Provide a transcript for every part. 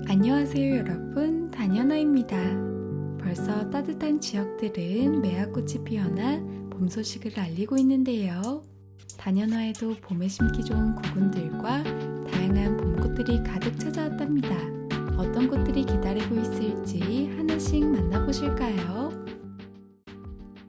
안녕하세요 여러분, 다녀나입니다. 벌써 따뜻한 지역들은 매화꽃이 피어나 봄 소식을 알리고 있는데요. 다녀나에도 봄에 심기 좋은 구근들과 다양한 봄꽃들이 가득 찾아왔답니다. 어떤 꽃들이 기다리고 있을지 하나씩 만나보실까요?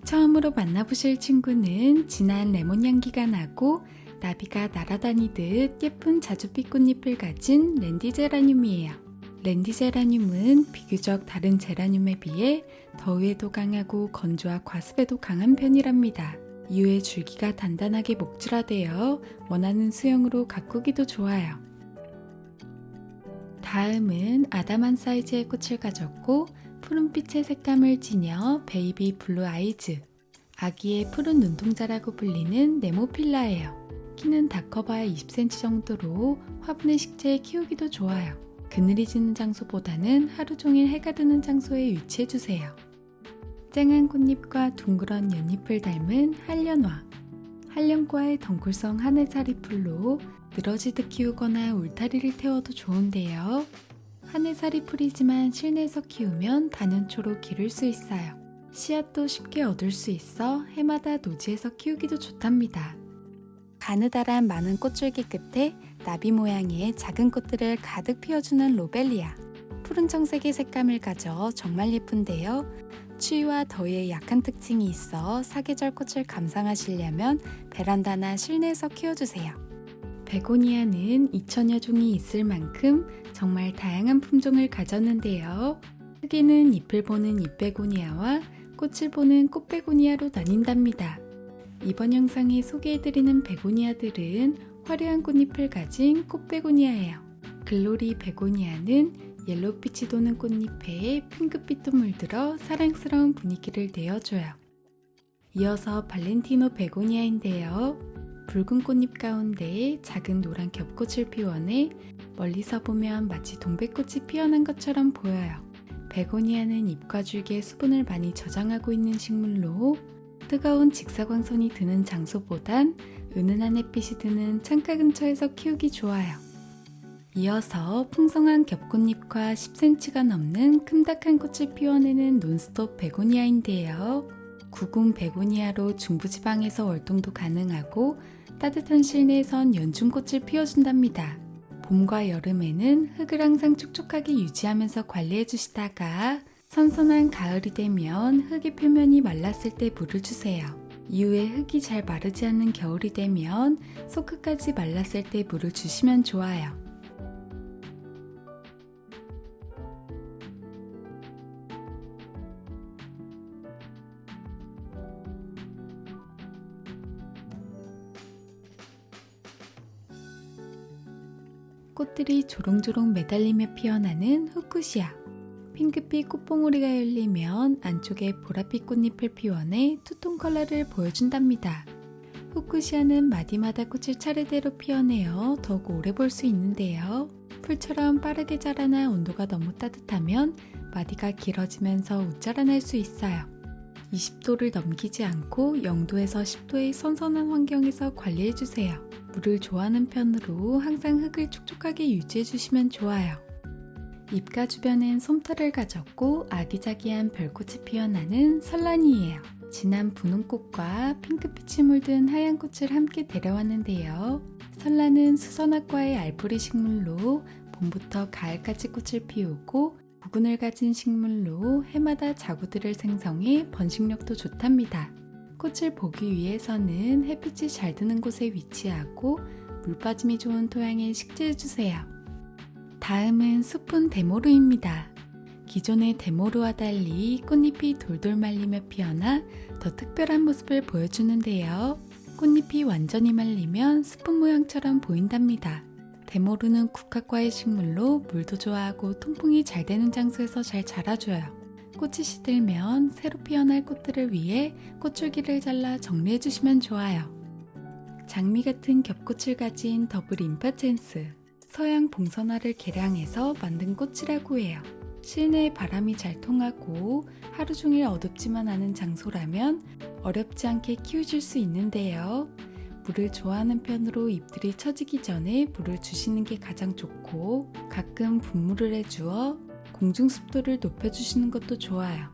처음으로 만나보실 친구는 진한 레몬 향기가 나고 나비가 날아다니듯 예쁜 자줏빛 꽃잎을 가진 랜디제라늄이에요. 랜디제라늄은 비교적 다른 제라늄에 비해 더위에도 강하고 건조와 과습에도 강한 편이랍니다. 이후에 줄기가 단단하게 목줄화되어 원하는 수영으로 가꾸기도 좋아요. 다음은 아담한 사이즈의 꽃을 가졌고 푸른빛의 색감을 지녀 베이비 블루 아이즈, 아기의 푸른 눈동자라고 불리는 네모필라예요. 키는 닥커바의 20cm 정도로 화분의 식재에 키우기도 좋아요. 그늘이 지는 장소보다는 하루 종일 해가 드는 장소에 위치해주세요. 쨍한 꽃잎과 둥그런 연잎을 닮은 한련화, 한련과의 덩굴성 하늘살이 풀로 늘어지듯 키우거나 울타리를 태워도 좋은데요. 하늘살이 풀이지만 실내에서 키우면 단연초로 기를 수 있어요. 씨앗도 쉽게 얻을 수 있어 해마다 노지에서 키우기도 좋답니다. 가느다란 많은 꽃줄기 끝에 나비 모양의 작은 꽃들을 가득 피워주는 로벨리아. 푸른 청색의 색감을 가져 정말 예쁜데요. 추위와 더위에 약한 특징이 있어 사계절 꽃을 감상하시려면 베란다나 실내에서 키워주세요. 베고니아는 2000여 종이 있을 만큼 정말 다양한 품종을 가졌는데요. 크기는 잎을 보는 잎베고니아와 꽃을 보는 꽃베고니아로 나뉜답니다. 이번 영상에 소개해드리는 베고니아들은 화려한 꽃잎을 가진 꽃베고니아예요. 글로리 베고니아는 옐로우빛이 도는 꽃잎에 핑크빛도 물들어 사랑스러운 분위기를 내어줘요. 이어서 발렌티노 베고니아인데요. 붉은 꽃잎 가운데 작은 노란 겹꽃을 피워내 멀리서 보면 마치 동백꽃이 피어난 것처럼 보여요. 베고니아는 잎과 줄기에 수분을 많이 저장하고 있는 식물로 뜨거운 직사광선이 드는 장소보단 은은한 햇빛이 드는 창가 근처에서 키우기 좋아요. 이어서 풍성한 겹꽃잎과 10cm가 넘는 큼닥한 꽃을 피워내는 논스톱 베고니아인데요. 구궁 베고니아로 중부지방에서 월동도 가능하고 따뜻한 실내에선 연중꽃을 피워준답니다. 봄과 여름에는 흙을 항상 촉촉하게 유지하면서 관리해주시다가 선선한 가을이 되면 흙의 표면이 말랐을 때 물을 주세요. 이후에 흙이 잘 마르지 않는 겨울이 되면 속흙까지 말랐을 때 물을 주시면 좋아요. 꽃들이 조롱조롱 매달리며 피어나는 후쿠시아. 핑크빛 꽃봉오리가 열리면 안쪽에 보랏빛 꽃잎을 피워내 투톤 컬러를 보여준답니다. 후쿠시아는 마디마다 꽃을 차례대로 피워내어 더욱 오래 볼 수 있는데요. 풀처럼 빠르게 자라나 온도가 너무 따뜻하면 마디가 길어지면서 웃자라날 수 있어요. 20도를 넘기지 않고 0도에서 10도의 선선한 환경에서 관리해주세요. 물을 좋아하는 편으로 항상 흙을 촉촉하게 유지해주시면 좋아요. 잎가 주변엔 솜털을 가졌고 아기자기한 별꽃이 피어나는 설란이에요. 진한 분홍꽃과 핑크빛이 물든 하얀 꽃을 함께 데려왔는데요. 설란은 수선화과의 알뿌리 식물로 봄부터 가을까지 꽃을 피우고 구근을 가진 식물로 해마다 자구들을 생성해 번식력도 좋답니다. 꽃을 보기 위해서는 햇빛이 잘 드는 곳에 위치하고 물 빠짐이 좋은 토양에 식재해주세요. 다음은 숲은 데모루입니다. 기존의 데모루와 달리 꽃잎이 돌돌 말리며 피어나 더 특별한 모습을 보여주는데요. 꽃잎이 완전히 말리면 스푼 모양처럼 보인답니다. 데모루는 국화과의 식물로 물도 좋아하고 통풍이 잘 되는 장소에서 잘 자라줘요. 꽃이 시들면 새로 피어날 꽃들을 위해 꽃줄기를 잘라 정리해주시면 좋아요. 장미 같은 겹꽃을 가진 더블 임파첸스. 서양 봉선화를 개량해서 만든 꽃이라고 해요. 실내에 바람이 잘 통하고 하루 종일 어둡지만 않은 장소라면 어렵지 않게 키우실 수 있는데요. 물을 좋아하는 편으로 잎들이 처지기 전에 물을 주시는 게 가장 좋고, 가끔 분무를 해주어 공중 습도를 높여주시는 것도 좋아요.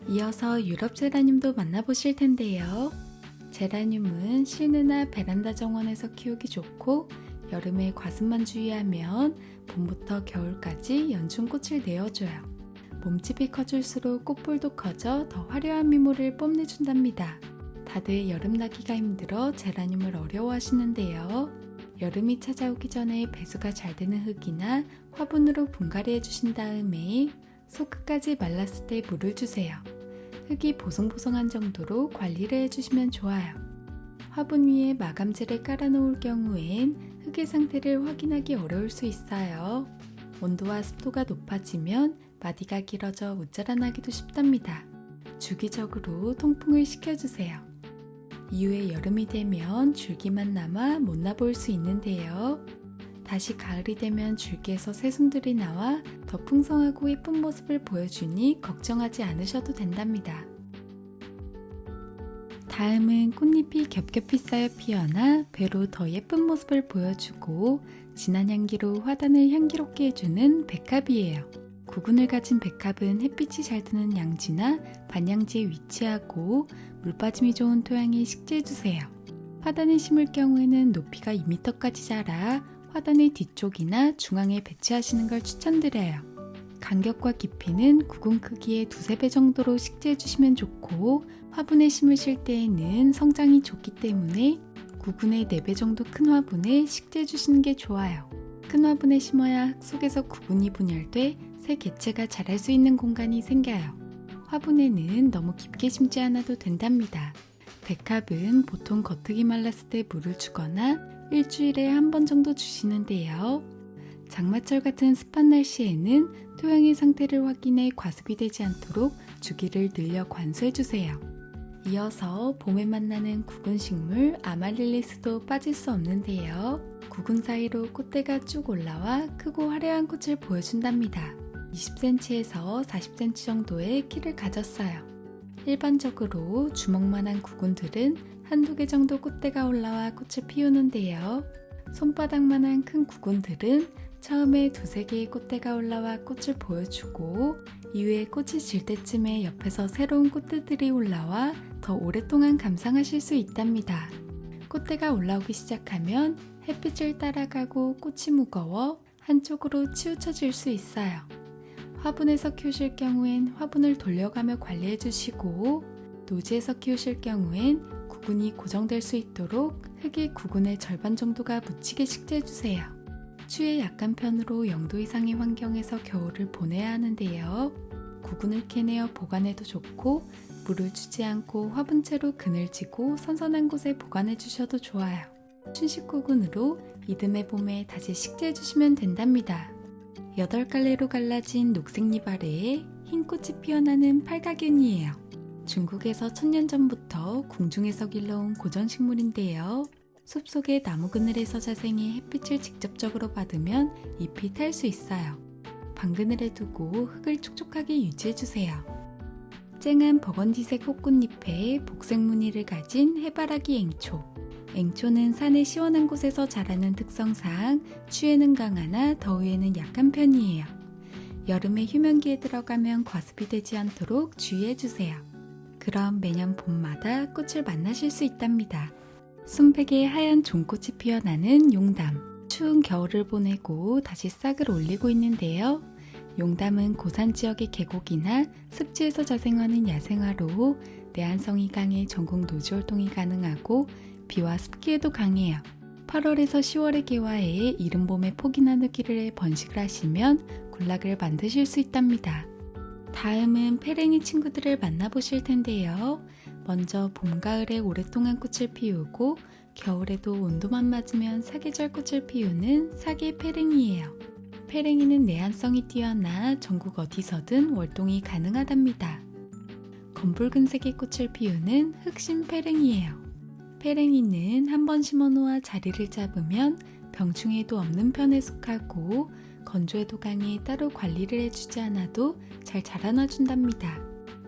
이어서 유럽 제라늄도 만나보실 텐데요. 제라늄은 실내나 베란다 정원에서 키우기 좋고, 여름에 과습만 주의하면 봄부터 겨울까지 연중꽃을 내어줘요. 몸집이 커질수록 꽃볼도 커져 더 화려한 미모를 뽐내준답니다. 다들 여름 나기가 힘들어 제라늄을 어려워하시는데요. 여름이 찾아오기 전에 배수가 잘 되는 흙이나 화분으로 분갈이 해주신 다음에 속끝까지 말랐을 때 물을 주세요. 흙이 보송보송한 정도로 관리를 해주시면 좋아요. 화분 위에 마감재를 깔아놓을 경우엔 흙의 상태를 확인하기 어려울 수 있어요. 온도와 습도가 높아지면 마디가 길어져 못 자라나기도 쉽답니다. 주기적으로 통풍을 시켜주세요. 이후에 여름이 되면 줄기만 남아 못나 보일 수 있는데요. 다시 가을이 되면 줄기에서 새순들이 나와 더 풍성하고 예쁜 모습을 보여주니 걱정하지 않으셔도 된답니다. 다음은 꽃잎이 겹겹이 쌓여 피어나 배로 더 예쁜 모습을 보여주고 진한 향기로 화단을 향기롭게 해주는 백합이에요. 구근을 가진 백합은 햇빛이 잘 드는 양지나 반양지에 위치하고 물 빠짐이 좋은 토양에 식재해주세요. 화단에 심을 경우에는 높이가 2m까지 자라 화단의 뒤쪽이나 중앙에 배치하시는 걸 추천드려요. 간격과 깊이는 구근 크기의 2~3배 정도로 식재해 주시면 좋고, 화분에 심으실 때에는 성장이 좋기 때문에 구근의 4배 정도 큰 화분에 식재해 주시는 게 좋아요. 큰 화분에 심어야 흙 속에서 구근이 분열돼 새 개체가 자랄 수 있는 공간이 생겨요. 화분에는 너무 깊게 심지 않아도 된답니다. 백합은 보통 겉흙이 말랐을 때 물을 주거나 일주일에 한 번 정도 주시는데요. 장마철 같은 습한 날씨에는 토양의 상태를 확인해 과습이 되지 않도록 주기를 늘려 관수해주세요. 이어서 봄에 만나는 구근식물 아말릴리스도 빠질 수 없는데요. 구근 사이로 꽃대가 쭉 올라와 크고 화려한 꽃을 보여준답니다. 20cm에서 40cm 정도의 키를 가졌어요. 일반적으로 주먹만한 구근들은 한두 개 정도 꽃대가 올라와 꽃을 피우는데요. 손바닥만한 큰 구근들은 처음에 2~3개의 꽃대가 올라와 꽃을 보여주고 이후에 꽃이 질 때쯤에 옆에서 새로운 꽃들이 올라와 더 오랫동안 감상하실 수 있답니다. 꽃대가 올라오기 시작하면 햇빛을 따라가고 꽃이 무거워 한쪽으로 치우쳐질 수 있어요. 화분에서 키우실 경우엔 화분을 돌려가며 관리해 주시고, 노지에서 키우실 경우엔 구근이 고정될 수 있도록 흙이 구근의 절반 정도가 묻히게 식재해 주세요. 추위에 약한 편으로 0도 이상의 환경에서 겨울을 보내야 하는데요. 구근을 캐내어 보관해도 좋고, 물을 주지 않고 화분째로 그늘지고 선선한 곳에 보관해 주셔도 좋아요. 춘식구근으로 이듬해 봄에 다시 식재해 주시면 된답니다. 8갈래로 갈라진 녹색잎 아래에 흰 꽃이 피어나는 팔각윤이에요. 중국에서 1000년 전부터 궁중에서 길러온 고전식물인데요. 숲속의 나무 그늘에서 자생해 햇빛을 직접적으로 받으면 잎이 탈 수 있어요. 방그늘에 두고 흙을 촉촉하게 유지해주세요. 쨍한 버건디색 꽃꽃잎에 복색 무늬를 가진 해바라기 앵초. 앵초는 산의 시원한 곳에서 자라는 특성상 추위에는 강하나 더위에는 약한 편이에요. 여름에 휴면기에 들어가면 과습이 되지 않도록 주의해주세요. 그럼 매년 봄마다 꽃을 만나실 수 있답니다. 순백에 하얀 종꽃이 피어나는 용담. 추운 겨울을 보내고 다시 싹을 올리고 있는데요. 용담은 고산 지역의 계곡이나 습지에서 자생하는 야생화로 내한성이 강해 전국 노지 활동이 가능하고 비와 습기에도 강해요. 8월에서 10월에 개화해 이른 봄에 폭이나 느기를 해 번식을 하시면 군락을 만드실 수 있답니다. 다음은 페랭이 친구들을 만나보실 텐데요. 먼저 봄, 가을에 오랫동안 꽃을 피우고 겨울에도 온도만 맞으면 사계절 꽃을 피우는 사계 페랭이에요. 페랭이는 내한성이 뛰어나 전국 어디서든 월동이 가능하답니다. 검붉은색의 꽃을 피우는 흑심 페랭이에요. 페랭이는 한 번 심어놓아 자리를 잡으면 병충해도 없는 편에 속하고 건조에도 강해 따로 관리를 해주지 않아도 잘 자라나준답니다.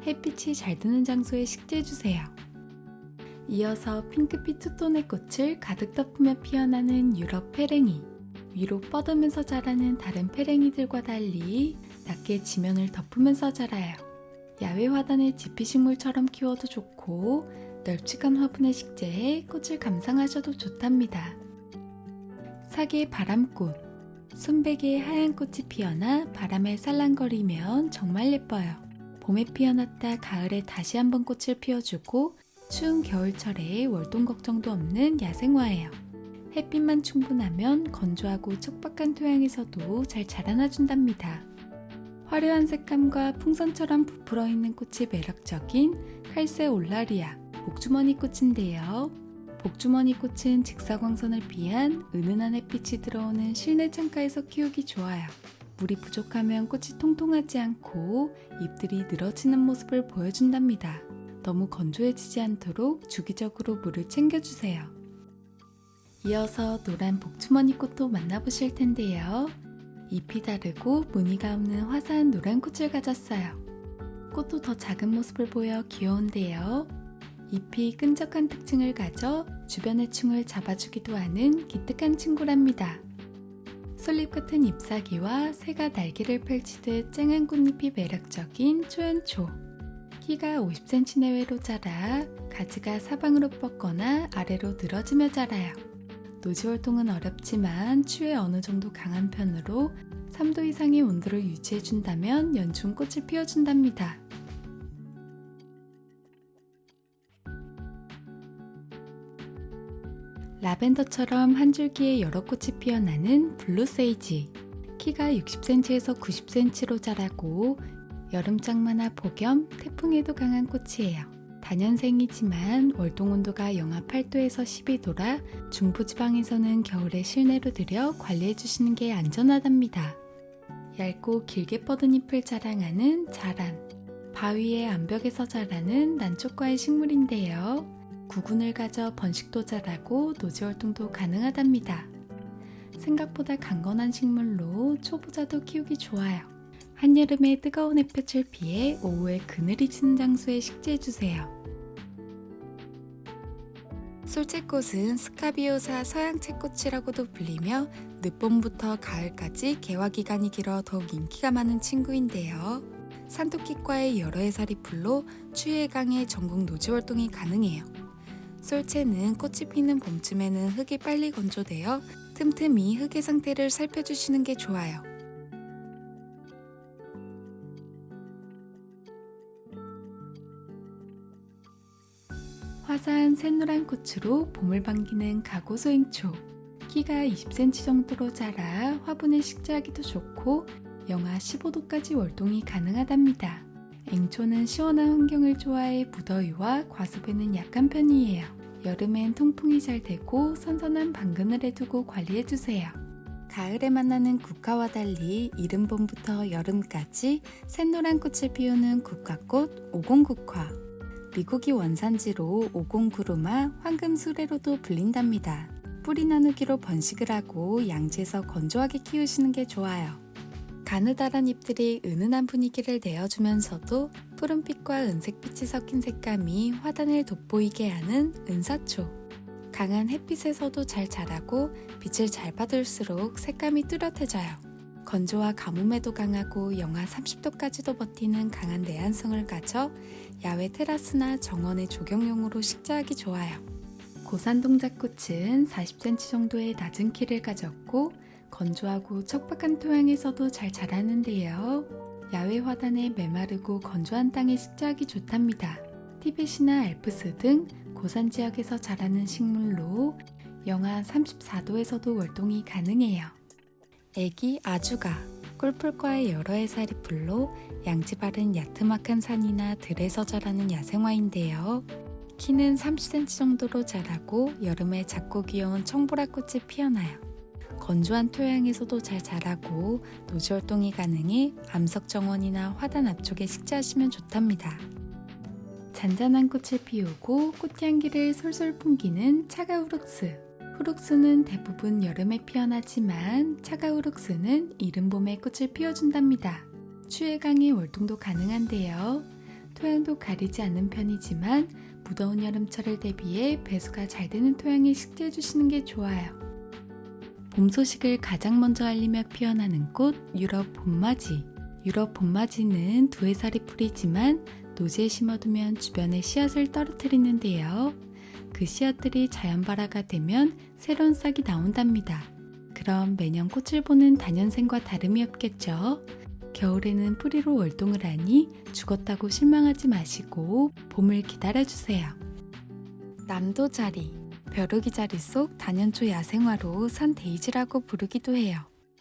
햇빛이 잘 드는 장소에 식재해주세요. 이어서 핑크빛 투톤의 꽃을 가득 덮으며 피어나는 유럽 페랭이. 위로 뻗으면서 자라는 다른 페랭이들과 달리 낮게 지면을 덮으면서 자라요. 야외 화단의 지피식물처럼 키워도 좋고 널찍한 화분에 식재해 꽃을 감상하셔도 좋답니다. 사계 바람꽃. 순백의 하얀 꽃이 피어나 바람에 살랑거리면 정말 예뻐요. 봄에 피어났다 가을에 다시 한번 꽃을 피워주고 추운 겨울철에 월동 걱정도 없는 야생화예요. 햇빛만 충분하면 건조하고 척박한 토양에서도 잘 자라나준답니다. 화려한 색감과 풍선처럼 부풀어 있는 꽃이 매력적인 칼세올라리아 복주머니 꽃인데요. 복주머니 꽃은 직사광선을 피한 은은한 햇빛이 들어오는 실내 창가에서 키우기 좋아요. 물이 부족하면 꽃이 통통하지 않고 잎들이 늘어지는 모습을 보여준답니다. 너무 건조해지지 않도록 주기적으로 물을 챙겨주세요. 이어서 노란 복주머니 꽃도 만나보실 텐데요. 잎이 다르고 무늬가 없는 화사한 노란 꽃을 가졌어요. 꽃도 더 작은 모습을 보여 귀여운데요. 잎이 끈적한 특징을 가져 주변의 충을 잡아주기도 하는 기특한 친구랍니다. 솔잎 같은 잎사귀와 새가 날개를 펼치듯 쨍한 꽃잎이 매력적인 초연초. 키가 50cm 내외로 자라 가지가 사방으로 뻗거나 아래로 늘어지며 자라요. 노지활동은 어렵지만 추위에 어느 정도 강한 편으로 3도 이상의 온도를 유지해준다면 연중 꽃을 피워준답니다. 라벤더처럼 한 줄기에 여러 꽃이 피어나는 블루세이지. 키가 60cm에서 90cm로 자라고 여름장마나 폭염, 태풍에도 강한 꽃이에요. 다년생이지만 월동 온도가 영하 8도에서 12도라 중부지방에서는 겨울에 실내로 들여 관리해주시는 게 안전하답니다. 얇고 길게 뻗은 잎을 자랑하는 자란. 바위의 암벽에서 자라는 난초과의 식물인데요. 구근을 가져 번식도 잘하고 노지활동도 가능하답니다. 생각보다 강건한 식물로 초보자도 키우기 좋아요. 한여름의 뜨거운 햇볕을 피해 오후에 그늘이 지는 장소에 식재해주세요. 솔채꽃은 스카비오사 서양채꽃이라고도 불리며 늦봄부터 가을까지 개화 기간이 길어 더욱 인기가 많은 친구인데요. 산토끼과의 여러 해살이 풀로 추위에 강해 전국 노지활동이 가능해요. 솔채는 꽃이 피는 봄쯤에는 흙이 빨리 건조되어 틈틈이 흙의 상태를 살펴주시는 게 좋아요. 화사한 샛노란 꽃으로 봄을 반기는 가고소행초. 키가 20cm 정도로 자라 화분에 식재하기도 좋고 영하 15도까지 월동이 가능하답니다. 앵초는 시원한 환경을 좋아해 무더위와 과습에는 약한 편이에요. 여름엔 통풍이 잘 되고 선선한 방그늘에 두고 관리해주세요. 가을에 만나는 국화와 달리 이른 봄부터 여름까지 샛노란 꽃을 피우는 국화꽃 오공국화. 미국이 원산지로 오공구루마 황금수레로도 불린답니다. 뿌리 나누기로 번식을 하고 양지에서 건조하게 키우시는 게 좋아요. 가느다란 잎들이 은은한 분위기를 내어주면서도 푸른빛과 은색빛이 섞인 색감이 화단을 돋보이게 하는 은사초. 강한 햇빛에서도 잘 자라고 빛을 잘 받을수록 색감이 뚜렷해져요. 건조와 가뭄에도 강하고 영하 30도까지도 버티는 강한 내한성을 가져 야외 테라스나 정원의 조경용으로 식재하기 좋아요. 고산동작꽃은 40cm 정도의 낮은 키를 가졌고 건조하고 척박한 토양에서도 잘 자라는데요. 야외 화단에 메마르고 건조한 땅에 식재하기 좋답니다. 티벳이나 알프스 등 고산 지역에서 자라는 식물로 영하 34도에서도 월동이 가능해요. 애기 아주가. 꿀풀과의 여러 해살이 풀로 양지 바른 야트막한 산이나 들에서 자라는 야생화인데요. 키는 30cm 정도로 자라고 여름에 작고 귀여운 청보라꽃이 피어나요. 건조한 토양에서도 잘 자라고 노지활동이 가능해 암석정원이나 화단 앞쪽에 식재하시면 좋답니다. 잔잔한 꽃을 피우고 꽃향기를 솔솔 풍기는 차가우룩스. 후룩스는 대부분 여름에 피어나지만 차가우룩스는 이른 봄에 꽃을 피워준답니다. 추위 강의 월동도 가능한데요. 토양도 가리지 않는 편이지만 무더운 여름철을 대비해 배수가 잘 되는 토양에 식재해 주시는 게 좋아요. 봄 소식을 가장 먼저 알리며 피어나는 꽃 유럽 봄맞이. 유럽 봄맞이는 두 해살이 풀이지만 노지에 심어두면 주변에 씨앗을 떨어뜨리는데요. 그 씨앗들이 자연발화가 되면 새로운 싹이 나온답니다. 그럼 매년 꽃을 보는 다년생과 다름이 없겠죠. 겨울에는 뿌리로 월동을 하니 죽었다고 실망하지 마시고 봄을 기다려주세요. 남도자리, 벼룩이 자리 속 단연초 야생화로 산 데이지라고 부르기도 해요.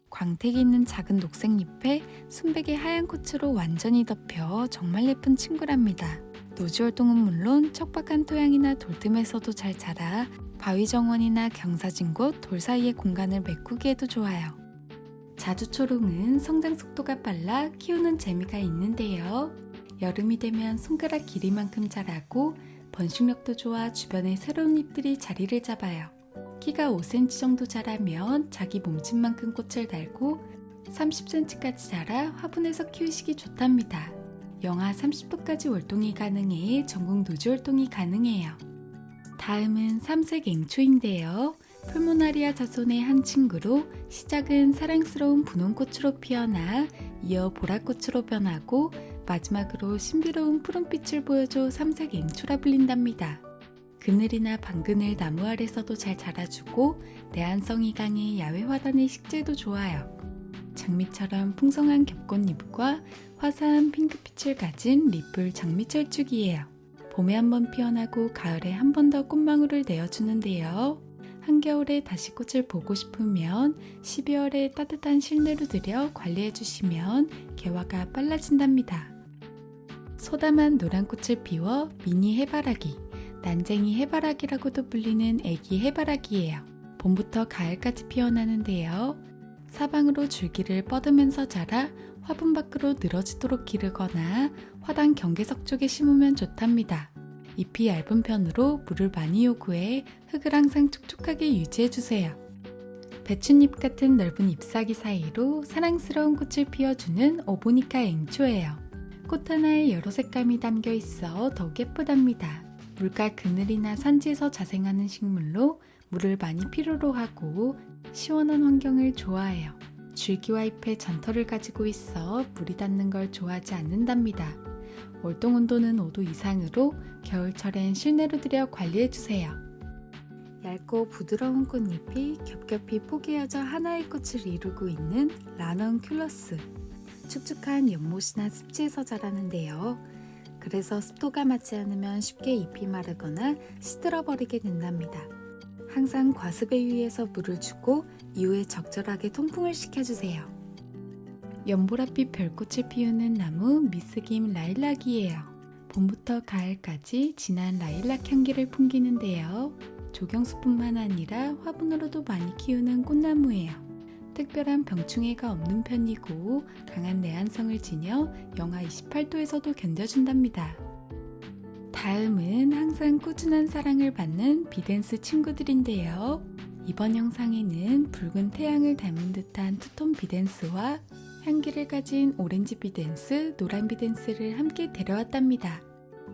광택이 있는 작은 녹색 잎에 순백의 하얀 꽃으로 완전히 덮여 정말 예쁜 친구랍니다. 노지월동은 물론 척박한 토양이나 돌틈에서도 잘 자라 바위 정원이나 경사진 곳, 돌 사이의 공간을 메꾸기에도 좋아요. 자주초롱은 성장 속도가 빨라 키우는 재미가 있는데요. 여름이 되면 손가락 길이만큼 자라고 번식력도 좋아 주변에 새로운 잎들이 자리를 잡아요. 키가 5cm 정도 자라면 자기 몸집만큼 꽃을 달고 30cm까지 자라 화분에서 키우시기 좋답니다. 영하 30도까지 월동이 가능해 전국 노지 월동이 가능해요. 다음은 삼색 앵초인데요. 풀모나리아 자손의 한 친구로 시작은 사랑스러운 분홍꽃으로 피어나 이어 보라꽃으로 변하고 마지막으로 신비로운 푸른빛을 보여줘 삼색 앵초라 불린답니다. 그늘이나 방그늘 나무 아래서도 잘 자라주고 내한성이 강해 야외 화단의 식재도 좋아요. 장미처럼 풍성한 겹꽃잎과 화사한 핑크빛을 가진 리뿔 장미철쭉이에요. 봄에 한번 피어나고 가을에 한 번 더 꽃망울을 내어주는데요. 한겨울에 다시 꽃을 보고 싶으면 12월에 따뜻한 실내로 들여 관리해주시면 개화가 빨라진답니다. 소담한 노란 꽃을 피워 미니 해바라기, 난쟁이 해바라기라고도 불리는 애기 해바라기예요. 봄부터 가을까지 피어나는데요. 사방으로 줄기를 뻗으면서 자라 화분 밖으로 늘어지도록 기르거나 화단 경계석 쪽에 심으면 좋답니다. 잎이 얇은 편으로 물을 많이 요구해 흙을 항상 촉촉하게 유지해주세요. 배춧잎 같은 넓은 잎사귀 사이로 사랑스러운 꽃을 피워주는 오보니카 앵초예요. 꽃 하나에 여러 색감이 담겨 있어 더욱 예쁘답니다. 물가 그늘이나 산지에서 자생하는 식물로 물을 많이 필요로 하고 시원한 환경을 좋아해요. 줄기와 잎에 잔털을 가지고 있어 물이 닿는 걸 좋아하지 않는답니다. 월동 온도는 5도 이상으로 겨울철엔 실내로 들여 관리해주세요. 얇고 부드러운 꽃잎이 겹겹이 포개어져 하나의 꽃을 이루고 있는 라넌큘러스. 축축한 연못이나 습지에서 자라는데요. 그래서 습도가 맞지 않으면 쉽게 잎이 마르거나 시들어버리게 된답니다. 항상 과습에 유의해서 물을 주고 이후에 적절하게 통풍을 시켜주세요. 연보랏빛 별꽃을 피우는 나무 미스김 라일락이에요. 봄부터 가을까지 진한 라일락 향기를 풍기는데요. 조경수뿐만 아니라 화분으로도 많이 키우는 꽃나무예요. 특별한 병충해가 없는 편이고 강한 내한성을 지녀 영하 28도에서도 견뎌준답니다. 다음은 항상 꾸준한 사랑을 받는 비덴스 친구들인데요. 이번 영상에는 붉은 태양을 닮은 듯한 투톤 비덴스와 향기를 가진 오렌지 비덴스, 노란 비덴스를 함께 데려왔답니다.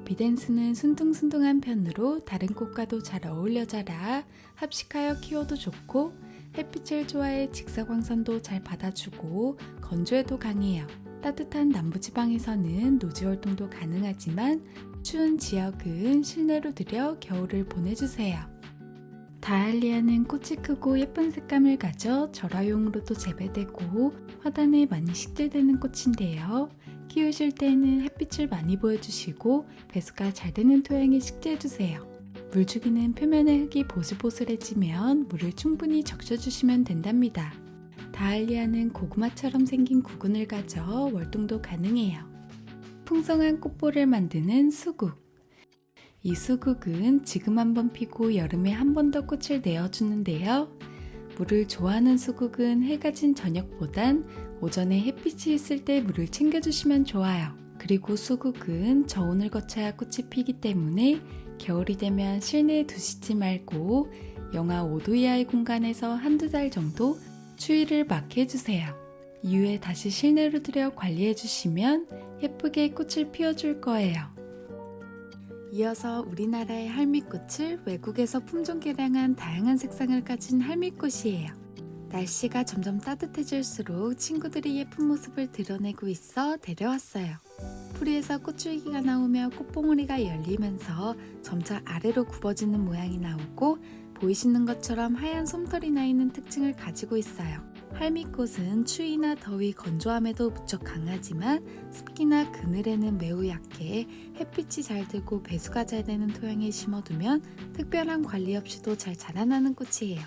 비덴스는 순둥순둥한 편으로 다른 꽃과도 잘 어울려 자라 합식하여 키워도 좋고 햇빛을 좋아해 직사광선도 잘 받아주고 건조에도 강해요. 따뜻한 남부지방에서는 노지월동도 가능하지만 추운 지역은 실내로 들여 겨울을 보내주세요. 다알리아는 꽃이 크고 예쁜 색감을 가져 절화용으로도 재배되고 화단에 많이 식재되는 꽃인데요. 키우실 때는 햇빛을 많이 보여주시고 배수가 잘 되는 토양에 식재해주세요. 물주기는 표면의 흙이 보슬보슬해지면 물을 충분히 적셔주시면 된답니다. 다알리아는 고구마처럼 생긴 구근을 가져 월동도 가능해요. 풍성한 꽃볼을 만드는 수국. 이 수국은 지금 한번 피고 여름에 한 번 더 꽃을 내어주는데요. 물을 좋아하는 수국은 해가 진 저녁보단 오전에 햇빛이 있을 때 물을 챙겨주시면 좋아요. 그리고 수국은 저온을 거쳐야 꽃이 피기 때문에 겨울이 되면 실내에 두시지 말고 영하 5도 이하의 공간에서 한두 달 정도 추위를 막게 해주세요. 이후에 다시 실내로 들여 관리해주시면 예쁘게 꽃을 피워줄 거예요. 이어서 우리나라의 할미꽃을 외국에서 품종 개량한 다양한 색상을 가진 할미꽃이에요. 날씨가 점점 따뜻해질수록 친구들이 예쁜 모습을 드러내고 있어 데려왔어요. 뿌리에서 꽃줄기가 나오며 꽃봉오리가 열리면서 점차 아래로 굽어지는 모양이 나오고 보이시는 것처럼 하얀 솜털이 나 있는 특징을 가지고 있어요. 할미꽃은 추위나 더위, 건조함에도 무척 강하지만 습기나 그늘에는 매우 약해 햇빛이 잘 들고 배수가 잘 되는 토양에 심어두면 특별한 관리 없이도 잘 자라나는 꽃이에요.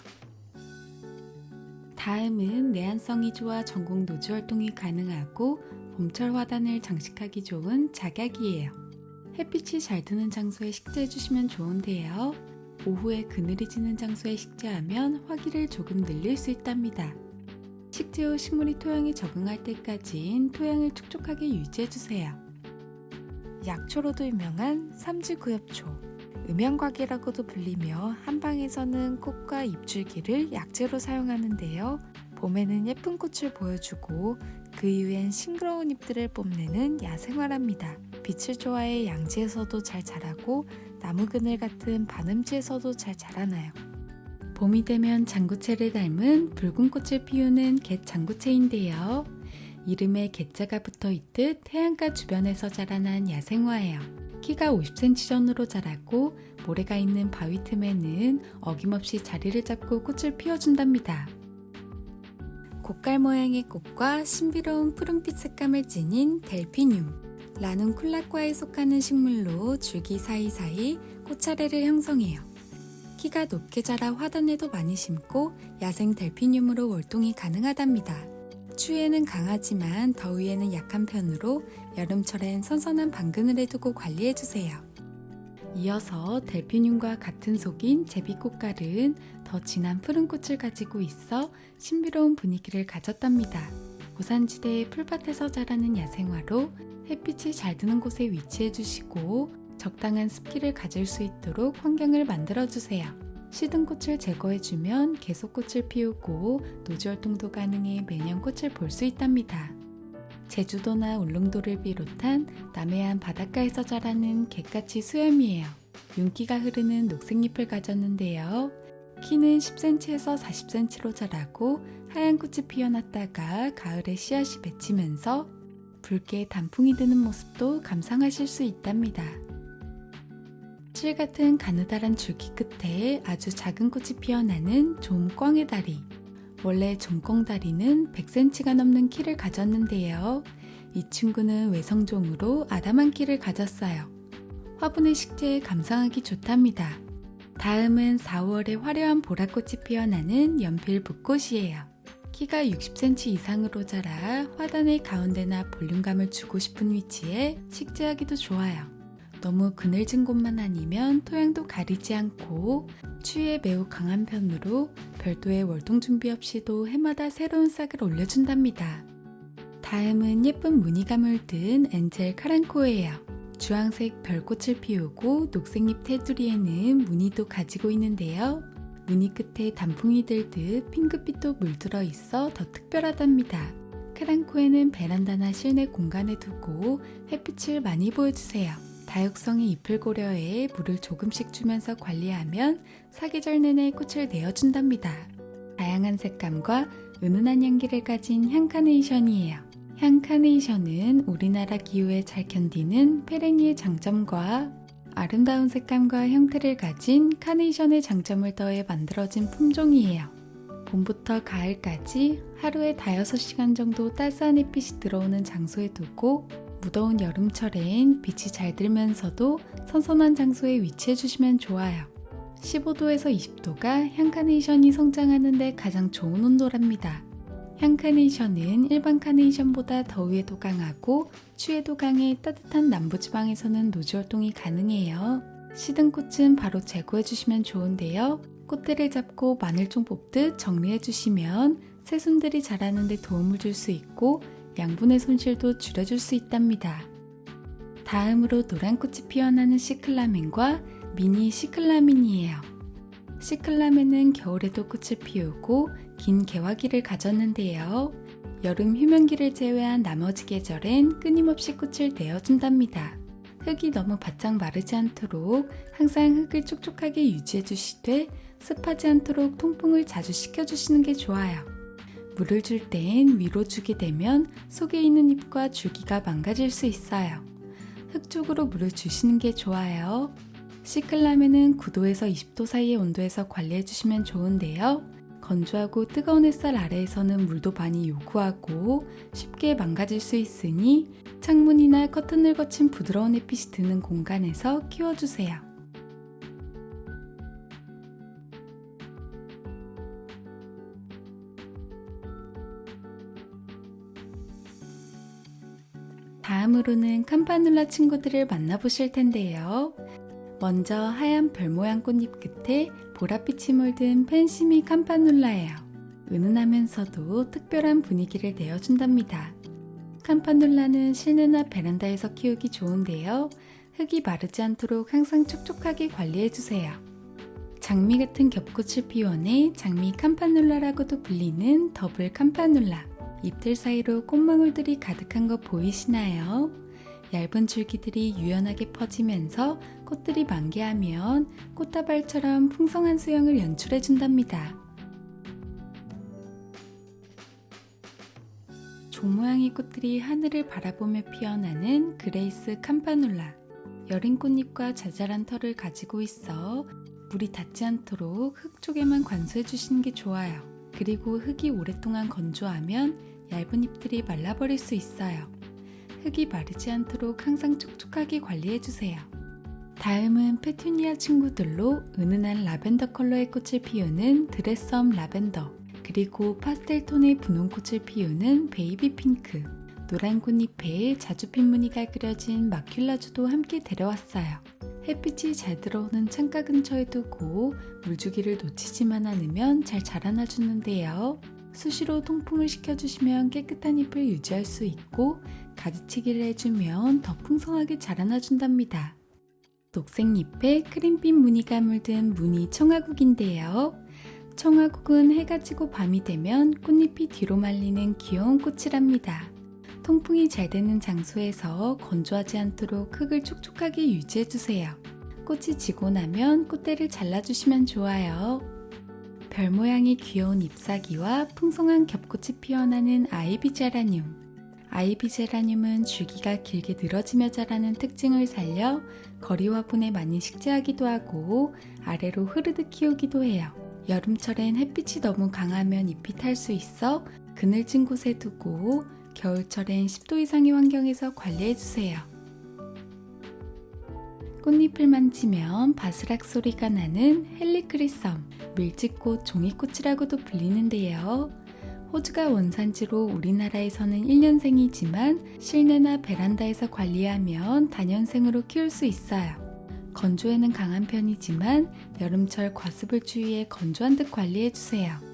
다음은 내한성이 좋아 전국 노지 활동이 가능하고 봄철 화단을 장식하기 좋은 작약이에요. 햇빛이 잘 드는 장소에 식재해주시면 좋은데요. 오후에 그늘이 지는 장소에 식재하면 화기를 조금 늘릴 수 있답니다. 식재 후 식물이 토양에 적응할 때까진 토양을 촉촉하게 유지해주세요. 약초로도 유명한 삼지구엽초, 음양과기라고도 불리며 한방에서는 꽃과 잎줄기를 약재로 사용하는데요. 봄에는 예쁜 꽃을 보여주고 그 이후엔 싱그러운 잎들을 뽐내는 야생화랍니다. 빛을 좋아해 양지에서도 잘 자라고 나무 그늘 같은 반음지에서도 잘 자라나요. 봄이 되면 장구채를 닮은 붉은 꽃을 피우는 갯장구채인데요. 이름에 갯자가 붙어 있듯 해안가 주변에서 자라난 야생화예요. 키가 50cm 전후로 자라고 모래가 있는 바위 틈에는 어김없이 자리를 잡고 꽃을 피워준답니다. 곡갈 모양의 꽃과 신비로운 푸른빛 색감을 지닌 델피늄, 라눈쿨라과에 속하는 식물로 줄기 사이사이 꽃차례를 형성해요. 키가 높게 자라 화단에도 많이 심고 야생 델피늄으로 월동이 가능하답니다. 추위에는 강하지만 더위에는 약한 편으로 여름철엔 선선한 방그늘에 두고 관리해주세요. 이어서 델피늄과 같은 속인 제비꽃갈은 더 진한 푸른 꽃을 가지고 있어 신비로운 분위기를 가졌답니다. 고산지대의 풀밭에서 자라는 야생화로 햇빛이 잘 드는 곳에 위치해주시고 적당한 습기를 가질 수 있도록 환경을 만들어주세요. 시든 꽃을 제거해주면 계속 꽃을 피우고 노지활동도 가능해 매년 꽃을 볼 수 있답니다. 제주도나 울릉도를 비롯한 남해안 바닷가에서 자라는 개까치 수염이에요. 윤기가 흐르는 녹색잎을 가졌는데요. 키는 10cm에서 40cm로 자라고 하얀 꽃이 피어났다가 가을에 씨앗이 맺히면서 붉게 단풍이 드는 모습도 감상하실 수 있답니다. 실 같은 가느다란 줄기 끝에 아주 작은 꽃이 피어나는 좀꽝의다리. 원래 좀꽝다리는 100cm가 넘는 키를 가졌는데요. 이 친구는 외성종으로 아담한 키를 가졌어요. 화분의 식재에 감상하기 좋답니다. 다음은 4월에 화려한 보랏꽃이 피어나는 연필붓꽃이에요. 키가 60cm 이상으로 자라 화단의 가운데나 볼륨감을 주고 싶은 위치에 식재하기도 좋아요. 너무 그늘진 곳만 아니면 토양도 가리지 않고 추위에 매우 강한 편으로 별도의 월동 준비 없이도 해마다 새로운 싹을 올려준답니다. 다음은 예쁜 무늬가 물든 엔젤 카랑코예요. 주황색 별꽃을 피우고 녹색잎 테두리에는 무늬도 가지고 있는데요. 무늬 끝에 단풍이 들듯 핑크빛도 물들어 있어 더 특별하답니다. 카랑코에는 베란다나 실내 공간에 두고 햇빛을 많이 보여주세요. 다육성의 잎을 고려해 물을 조금씩 주면서 관리하면 사계절 내내 꽃을 내어준답니다. 다양한 색감과 은은한 향기를 가진 향카네이션이에요. 향카네이션은 우리나라 기후에 잘 견디는 페레니의 장점과 아름다운 색감과 형태를 가진 카네이션의 장점을 더해 만들어진 품종이에요. 봄부터 가을까지 하루에 5-6시간 정도 따스한 햇빛이 들어오는 장소에 두고 무더운 여름철엔 빛이 잘 들면서도 선선한 장소에 위치해 주시면 좋아요. 15도에서 20도가 향카네이션이 성장하는 데 가장 좋은 온도랍니다. 향카네이션은 일반 카네이션보다 더위에도 강하고 추위에도 강해 따뜻한 남부지방에서는 노지활동이 가능해요. 시든 꽃은 바로 제거해 주시면 좋은데요. 꽃대를 잡고 마늘종 뽑듯 정리해 주시면 새순들이 자라는 데 도움을 줄 수 있고 양분의 손실도 줄여줄 수 있답니다. 다음으로 노란 꽃이 피어나는 시클라멘과 미니 시클라민이에요. 시클라멘은 겨울에도 꽃을 피우고 긴 개화기를 가졌는데요. 여름 휴면기를 제외한 나머지 계절엔 끊임없이 꽃을 내어준답니다. 흙이 너무 바짝 마르지 않도록 항상 흙을 촉촉하게 유지해 주시되 습하지 않도록 통풍을 자주 시켜주시는 게 좋아요. 물을 줄 땐 위로 주게 되면 속에 있는 잎과 줄기가 망가질 수 있어요. 흙 쪽으로 물을 주시는 게 좋아요. 시클라멘은 9도에서 20도 사이의 온도에서 관리해 주시면 좋은데요. 건조하고 뜨거운 햇살 아래에서는 물도 많이 요구하고 쉽게 망가질 수 있으니 창문이나 커튼을 거친 부드러운 햇빛이 드는 공간에서 키워주세요. 다음으로는 캄파눌라 친구들을 만나보실 텐데요. 먼저 하얀 별 모양 꽃잎 끝에 보랏빛이 물든 펜시미 캄파눌라예요. 은은하면서도 특별한 분위기를 내어준답니다. 캄파눌라는 실내나 베란다에서 키우기 좋은데요. 흙이 마르지 않도록 항상 촉촉하게 관리해주세요. 장미 같은 겹꽃을 피워내 장미 캄파눌라라고도 불리는 더블 캄파눌라. 잎들 사이로 꽃망울들이 가득한 거 보이시나요? 얇은 줄기들이 유연하게 퍼지면서 꽃들이 만개하면 꽃다발처럼 풍성한 수영을 연출해준답니다. 종 모양의 꽃들이 하늘을 바라보며 피어나는 그레이스 캄파눌라. 여린 꽃잎과 자잘한 털을 가지고 있어 물이 닿지 않도록 흙 쪽에만 관수해 주시는 게 좋아요. 그리고 흙이 오랫동안 건조하면 얇은 잎들이 말라버릴 수 있어요. 흙이 마르지 않도록 항상 촉촉하게 관리해주세요. 다음은 페투니아 친구들로 은은한 라벤더 컬러의 꽃을 피우는 드레썸 라벤더, 그리고 파스텔 톤의 분홍꽃을 피우는 베이비 핑크, 노란 꽃잎에 자주핀 무늬가 그려진 마큘라주도 함께 데려왔어요. 햇빛이 잘 들어오는 창가 근처에 두고 물주기를 놓치지만 않으면 잘 자라나 주는데요. 수시로 통풍을 시켜주시면 깨끗한 잎을 유지할 수 있고 가지치기를 해주면 더 풍성하게 자라나 준답니다. 녹색 잎에 크림빛 무늬가 물든 무늬 청아국인데요. 청아국은 해가 지고 밤이 되면 꽃잎이 뒤로 말리는 귀여운 꽃이랍니다. 통풍이 잘 되는 장소에서 건조하지 않도록 흙을 촉촉하게 유지해주세요. 꽃이 지고 나면 꽃대를 잘라주시면 좋아요. 별 모양의 귀여운 잎사귀와 풍성한 겹꽃이 피어나는 아이비 제라늄. 아이비 제라늄은 줄기가 길게 늘어지며 자라는 특징을 살려 거리 화분에 많이 식재하기도 하고 아래로 흐르듯 키우기도 해요. 여름철엔 햇빛이 너무 강하면 잎이 탈 수 있어 그늘진 곳에 두고 겨울철엔 10도 이상의 환경에서 관리해주세요. 꽃잎을 만지면 바스락 소리가 나는 헬리크리썸, 밀짚꽃 종이꽃이라고도 불리는데요. 호주가 원산지로 우리나라에서는 1년생이지만 실내나 베란다에서 관리하면 다년생으로 키울 수 있어요. 건조에는 강한 편이지만 여름철 과습을 주의해 건조한 듯 관리해주세요.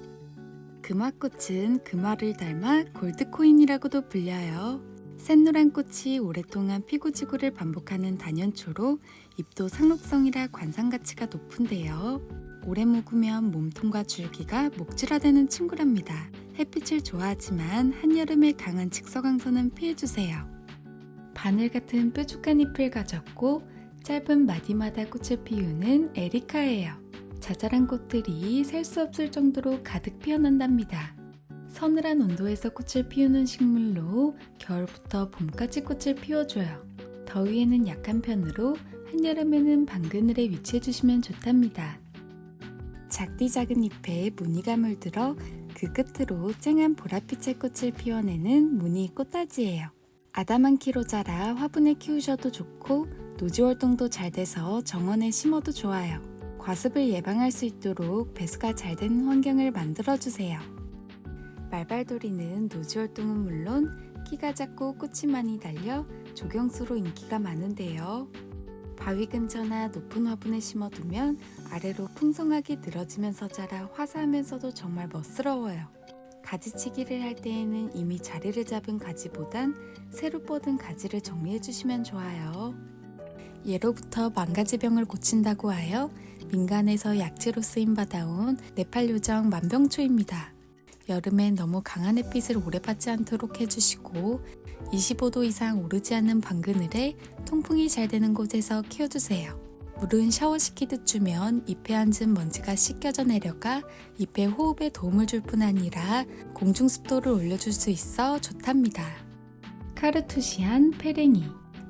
금화꽃은 금화를 닮아 골드코인이라고도 불려요. 샛노란 꽃이 오랫동안 피고지고를 반복하는 단연초로 잎도 상록성이라 관상가치가 높은데요. 오래 묵으면 몸통과 줄기가 목질화되는 친구랍니다. 햇빛을 좋아하지만 한여름에 강한 직서광선은 피해주세요. 바늘 같은 뾰족한 잎을 가졌고 짧은 마디마다 꽃을 피우는 에리카예요. 자잘한 꽃들이 셀 수 없을 정도로 가득 피어난답니다. 서늘한 온도에서 꽃을 피우는 식물로 겨울부터 봄까지 꽃을 피워줘요. 더위에는 약한 편으로 한여름에는 방 그늘에 위치해주시면 좋답니다. 작디 작은 잎에 무늬가 물들어 그 끝으로 쨍한 보랏빛의 꽃을 피워내는 무늬 꽃다지예요. 아담한키로 자라 화분에 키우셔도 좋고 노지 활동도 잘 돼서 정원에 심어도 좋아요. 과습을 예방할 수 있도록 배수가 잘 되는 환경을 만들어주세요. 말발도리는 노지 활동은 물론 키가 작고 꽃이 많이 달려 조경수로 인기가 많은데요. 바위 근처나 높은 화분에 심어두면 아래로 풍성하게 늘어지면서 자라 화사하면서도 정말 멋스러워요. 가지치기를 할 때에는 이미 자리를 잡은 가지보단 새로 뻗은 가지를 정리해주시면 좋아요. 예로부터 망가지병을 고친다고 하여 민간에서 약재로 쓰임받아온 네팔 요정 만병초입니다. 여름엔 너무 강한 햇빛을 오래 받지 않도록 해주시고 25도 이상 오르지 않는 방그늘에 통풍이 잘 되는 곳에서 키워주세요. 물은 샤워시키듯 주면 잎에 앉은 먼지가 씻겨져 내려가 잎의 호흡에 도움을 줄 뿐 아니라 공중 습도를 올려줄 수 있어 좋답니다. 카르투시안 페랭이.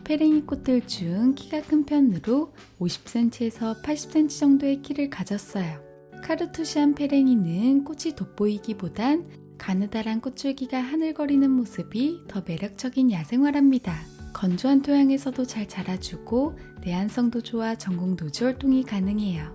페랭이 꽃들 중 키가 큰 편으로 50cm에서 80cm 정도의 키를 가졌어요. 카르투시안 페랭이는 꽃이 돋보이기보단 가느다란 꽃줄기가 하늘거리는 모습이 더 매력적인 야생화랍니다. 건조한 토양에서도 잘 자라주고 내한성도 좋아 전국 노지 활동이 가능해요.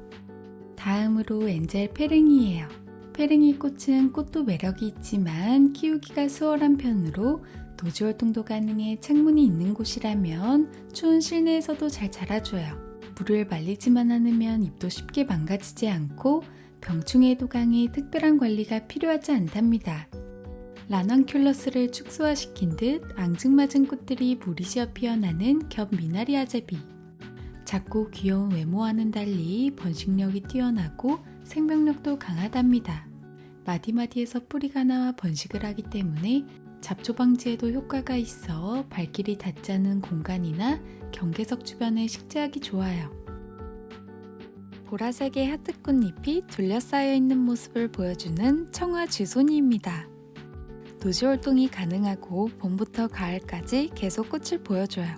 다음으로 엔젤 페랭이예요. 페랭이 꽃은 꽃도 매력이 있지만 키우기가 수월한 편으로 노지 활동도 가능해 창문이 있는 곳이라면 추운 실내에서도 잘 자라줘요. 물을 말리지만 않으면 잎도 쉽게 망가지지 않고 병충해에도 강해 특별한 관리가 필요하지 않답니다. 라넌큘러스를 축소화시킨 듯 앙증맞은 꽃들이 무리지어 피어나는 겹 미나리아 제비. 작고 귀여운 외모와는 달리 번식력이 뛰어나고 생명력도 강하답니다. 마디마디에서 뿌리가 나와 번식을 하기 때문에 잡초 방지에도 효과가 있어 발길이 닿지 않는 공간이나 경계석 주변에 식재하기 좋아요. 보라색의 하트꽃잎이 둘러싸여 있는 모습을 보여주는 청아 쥐손이입니다. 노지 활동이 가능하고 봄부터 가을까지 계속 꽃을 보여줘요.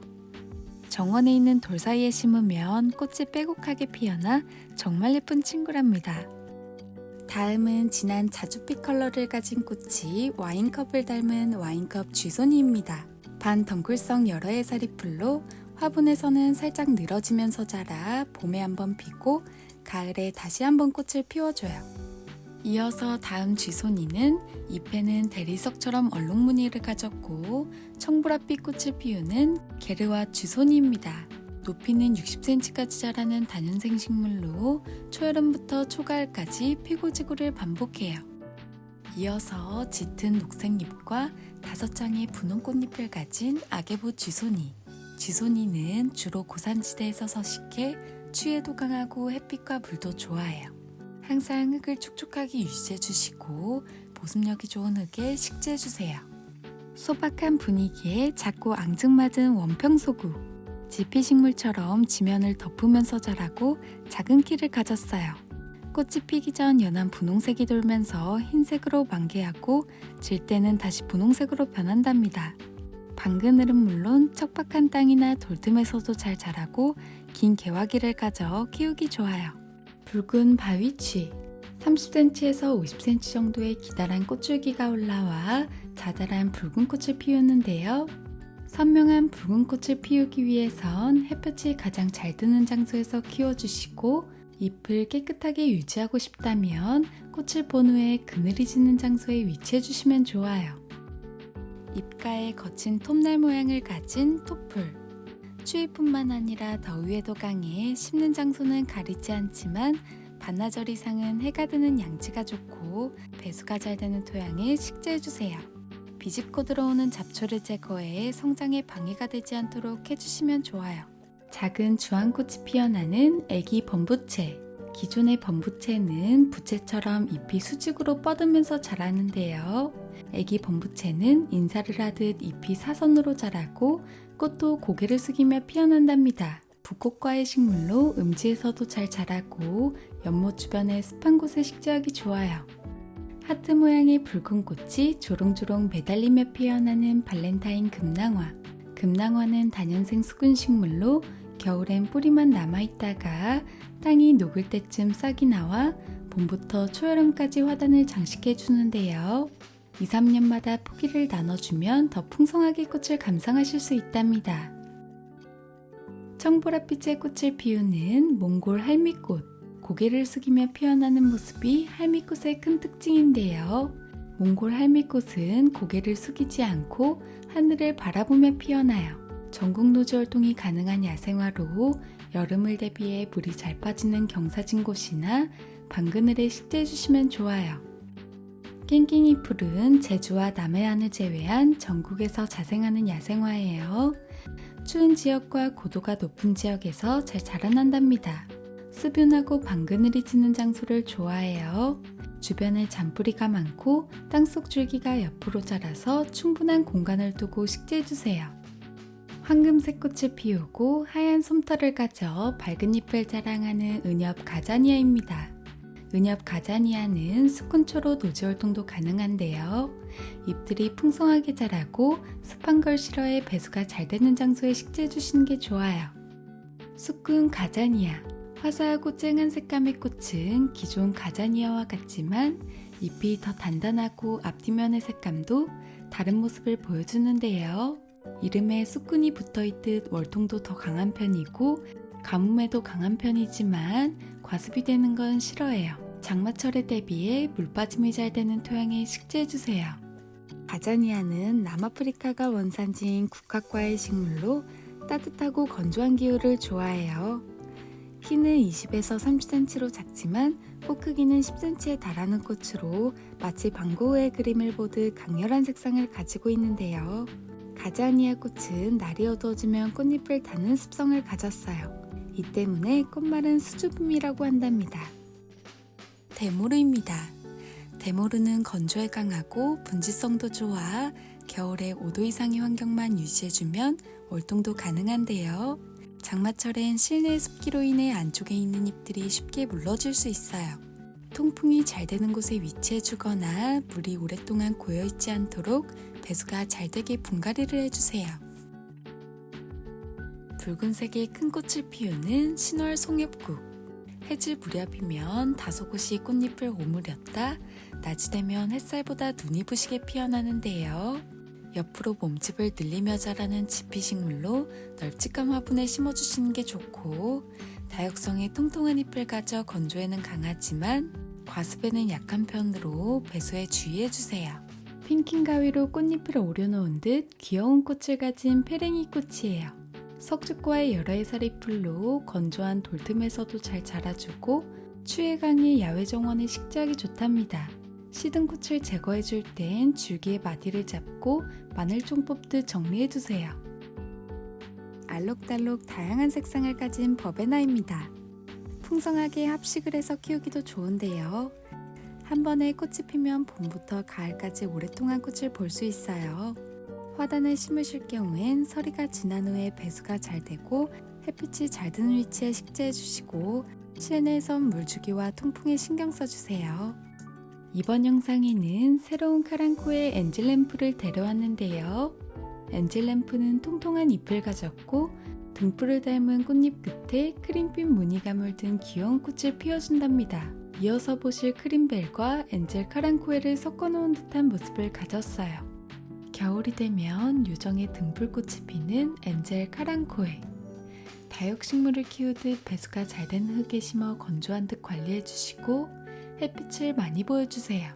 정원에 있는 돌 사이에 심으면 꽃이 빼곡하게 피어나 정말 예쁜 친구랍니다. 다음은 진한 자줏빛 컬러를 가진 꽃이 와인컵을 닮은 와인컵 쥐손이입니다. 반덩굴성 여러 해살이 풀로 화분에서는 살짝 늘어지면서 자라 봄에 한번 피고 가을에 다시 한번 꽃을 피워줘요. 이어서 다음 쥐손이는 잎에는 대리석처럼 얼룩무늬를 가졌고 청보랏빛 꽃을 피우는 게르와 쥐손이입니다. 높이는 60cm까지 자라는 다년생 식물로 초여름부터 초가을까지 피고지구를 반복해요. 이어서 짙은 녹색 잎과 5장의 분홍 꽃잎을 가진 아게보 쥐손이. 쥐손이는 주로 고산지대에서 서식해 추위에도 강하고 햇빛과 물도 좋아해요. 항상 흙을 촉촉하게 유지해주시고 보습력이 좋은 흙에 식재해주세요. 소박한 분위기에 작고 앙증맞은 원평소구. 지피식물처럼 지면을 덮으면서 자라고 작은 키를 가졌어요. 꽃이 피기 전 연한 분홍색이 돌면서 흰색으로 만개하고 질 때는 다시 분홍색으로 변한답니다. 방그늘은 물론 척박한 땅이나 돌틈에서도 잘 자라고 긴 개화기를 가져 키우기 좋아요. 붉은 바위쥐. 30cm에서 50cm 정도의 기다란 꽃줄기가 올라와 자잘한 붉은 꽃을 피우는데요. 선명한 붉은 꽃을 피우기 위해선 햇볕이 가장 잘 드는 장소에서 키워주시고 잎을 깨끗하게 유지하고 싶다면 꽃을 본 후에 그늘이 지는 장소에 위치해주시면 좋아요. 잎가에 거친 톱날 모양을 가진 톱풀. 추위뿐만 아니라 더위에도 강해 심는 장소는 가리지 않지만 반나절 이상은 해가 드는 양지가 좋고 배수가 잘 되는 토양에 식재해주세요. 비집고 들어오는 잡초를 제거해 성장에 방해가 되지 않도록 해주시면 좋아요. 작은 주황꽃이 피어나는 애기 범부채. 기존의 범부채는 부채처럼 잎이 수직으로 뻗으면서 자라는데요. 애기 범부채는 인사를 하듯 잎이 사선으로 자라고 꽃도 고개를 숙이며 피어난답니다. 북꽃과의 식물로 음지에서도 잘 자라고 연못 주변의 습한 곳에 식재하기 좋아요. 하트 모양의 붉은 꽃이 조롱조롱 매달리며 피어나는 발렌타인 금낭화. 금낭화는 다년생 수근식물로 겨울엔 뿌리만 남아있다가 땅이 녹을 때쯤 싹이 나와 봄부터 초여름까지 화단을 장식해 주는데요. 2, 3년마다 포기를 나눠주면 더 풍성하게 꽃을 감상하실 수 있답니다. 청보랏빛의 꽃을 피우는 몽골 할미꽃. 고개를 숙이며 피어나는 모습이 할미꽃의 큰 특징인데요. 몽골 할미꽃은 고개를 숙이지 않고 하늘을 바라보며 피어나요. 전국 노지 활동이 가능한 야생화로 여름을 대비해 물이 잘 빠지는 경사진 곳이나 방그늘에 식재해주시면 좋아요. 깽깽이 풀은 제주와 남해안을 제외한 전국에서 자생하는 야생화예요. 추운 지역과 고도가 높은 지역에서 잘 자라난답니다. 수분하고 방그늘이 지는 장소를 좋아해요. 주변에 잔뿌리가 많고 땅속 줄기가 옆으로 자라서 충분한 공간을 두고 식재해주세요. 황금색 꽃을 피우고 하얀 솜털을 가져 밝은 잎을 자랑하는 은엽 가자니아입니다. 은엽 가자니아는 수컷초로 노지 활동도 가능한데요. 잎들이 풍성하게 자라고 습한 걸 싫어해 배수가 잘 되는 장소에 식재해주시는 게 좋아요. 수꾼 가자니아. 화사하고 쨍한 색감의 꽃은 기존 가자니아와 같지만 잎이 더 단단하고 앞뒤면의 색감도 다른 모습을 보여주는데요. 이름에 수꾼이 붙어있듯 월통도 더 강한 편이고 가뭄에도 강한 편이지만 과습이 되는 건 싫어해요. 장마철에 대비해 물 빠짐이 잘 되는 토양에 식재해주세요. 가자니아는 남아프리카가 원산지인 국화과의 식물로 따뜻하고 건조한 기후를 좋아해요. 키는 20에서 30cm로 작지만 꽃 크기는 10cm에 달하는 꽃으로 마치 방고흐의 그림을 보듯 강렬한 색상을 가지고 있는데요. 가자니아 꽃은 날이 어두워지면 꽃잎을 닫는 습성을 가졌어요. 이 때문에 꽃말은 수줍음이라고 한답니다. 데모르입니다. 데모르는 건조에 강하고 분지성도 좋아 겨울에 5도 이상의 환경만 유지해주면 월동도 가능한데요. 장마철엔 실내 습기로 인해 안쪽에 있는 잎들이 쉽게 물러질 수 있어요. 통풍이 잘 되는 곳에 위치해주거나 물이 오랫동안 고여있지 않도록 배수가 잘 되게 분갈이를 해주세요. 붉은색의 큰 꽃을 피우는 신월 송엽국. 해질 무렵이면 다소곳이 꽃잎을 오므렸다 낮이 되면 햇살보다 눈이 부시게 피어나는데요. 옆으로 몸집을 늘리며 자라는 지피식물로 널찍한 화분에 심어주시는 게 좋고 다육성의 통통한 잎을 가져 건조에는 강하지만 과습에는 약한 편으로 배수에 주의해주세요. 핀킹 가위로 꽃잎을 오려놓은 듯 귀여운 꽃을 가진 페랭이 꽃이에요. 석죽과의 여러 해살이 풀로 건조한 돌틈에서도 잘 자라주고 추위에 강해 야외 정원에 식재하기 좋답니다. 시든 꽃을 제거해줄 땐 줄기의 마디를 잡고 마늘총 뽑듯 정리해주세요. 알록달록 다양한 색상을 가진 버베나입니다. 풍성하게 합식을 해서 키우기도 좋은데요. 한 번에 꽃이 피면 봄부터 가을까지 오랫동안 꽃을 볼 수 있어요. 화단에 심으실 경우엔 서리가 지난 후에 배수가 잘 되고 햇빛이 잘 드는 위치에 식재해주시고 실내에선 물주기와 통풍에 신경 써주세요. 이번 영상에는 새로운 카랑코의 엔젤램프를 데려왔는데요. 엔젤램프는 통통한 잎을 가졌고 등불을 닮은 꽃잎 끝에 크림빛 무늬가 물든 귀여운 꽃을 피워준답니다. 이어서 보실 크림벨과 엔젤 카랑코에를 섞어놓은 듯한 모습을 가졌어요. 겨울이 되면 요정의 등불꽃이 피는 엔젤 카랑코에. 다육식물을 키우듯 배수가 잘 된 흙에 심어 건조한 듯 관리해주시고 햇빛을 많이 보여주세요.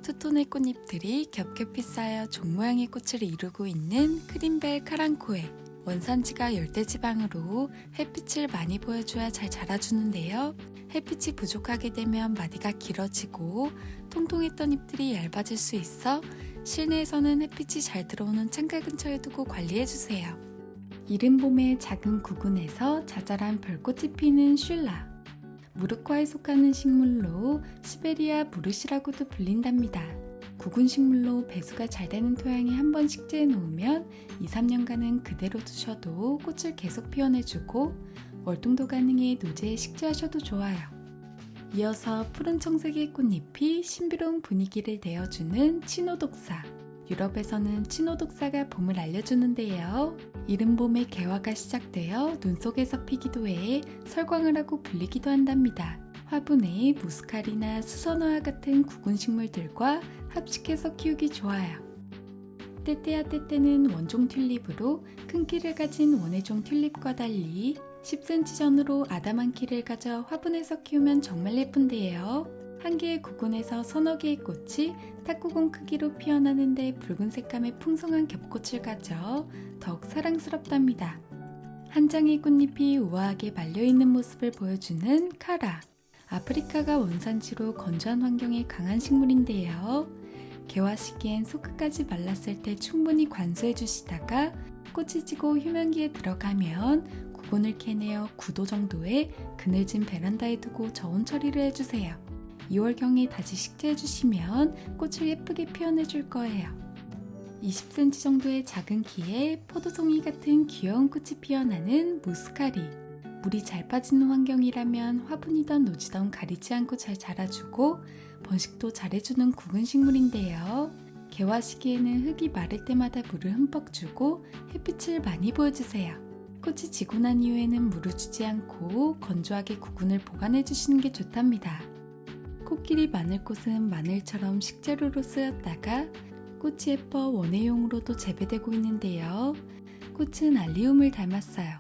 투톤의 꽃잎들이 겹겹이 쌓여 종 모양의 꽃을 이루고 있는 크림벨 카랑코에. 원산지가 열대지방으로 햇빛을 많이 보여줘야 잘 자라주는데요. 햇빛이 부족하게 되면 마디가 길어지고 통통했던 잎들이 얇아질 수 있어 실내에서는 햇빛이 잘 들어오는 창가 근처에 두고 관리해주세요. 이른 봄의 작은 구근에서 자잘한 별꽃이 피는 슐라. 무르과에 속하는 식물로 시베리아 무르시라고도 불린답니다. 구근 식물로 배수가 잘 되는 토양에 한번 식재해 놓으면 2-3년간은 그대로 두셔도 꽃을 계속 피워내주고 월동도 가능해 노지에 식재하셔도 좋아요. 이어서 푸른 청색의 꽃잎이 신비로운 분위기를 내어주는 치노독사. 유럽에서는 치노독사가 봄을 알려주는데요. 이른 봄에 개화가 시작되어 눈 속에서 피기도 해 설광을 하고 불리기도 한답니다. 화분에 무스카리나 수선화와 같은 구근식물들과 합식해서 키우기 좋아요. 떼떼야 떼떼는 원종 튤립으로 큰 키를 가진 원해종 튤립과 달리 10cm 전후로 아담한 키를 가져 화분에서 키우면 정말 예쁜데요. 한 개의 구근에서 서너 개의 꽃이 탁구공 크기로 피어나는데 붉은 색감의 풍성한 겹꽃을 가져 더욱 사랑스럽답니다. 한 장의 꽃잎이 우아하게 말려있는 모습을 보여주는 카라. 아프리카가 원산지로 건조한 환경에 강한 식물인데요. 개화 시기엔 속끝까지 말랐을 때 충분히 관수해 주시다가 꽃이 지고 휴면기에 들어가면 구근을 캐내어 9도 정도의 그늘진 베란다에 두고 저온 처리를 해주세요. 2월경에 다시 식재해주시면 꽃을 예쁘게 피워내줄 거예요. 20cm 정도의 작은 키에 포도송이 같은 귀여운 꽃이 피어나는 무스카리. 물이 잘 빠지는 환경이라면 화분이던 노지던 가리지 않고 잘 자라주고 번식도 잘해주는 구근 식물인데요. 개화 시기에는 흙이 마를 때마다 물을 흠뻑 주고 햇빛을 많이 보여주세요. 꽃이 지고 난 이후에는 물을 주지 않고 건조하게 구근을 보관해 주시는 게 좋답니다. 코끼리 마늘꽃은 마늘처럼 식재료로 쓰였다가 꽃이 예뻐 원예용으로도 재배되고 있는데요. 꽃은 알리움을 닮았어요.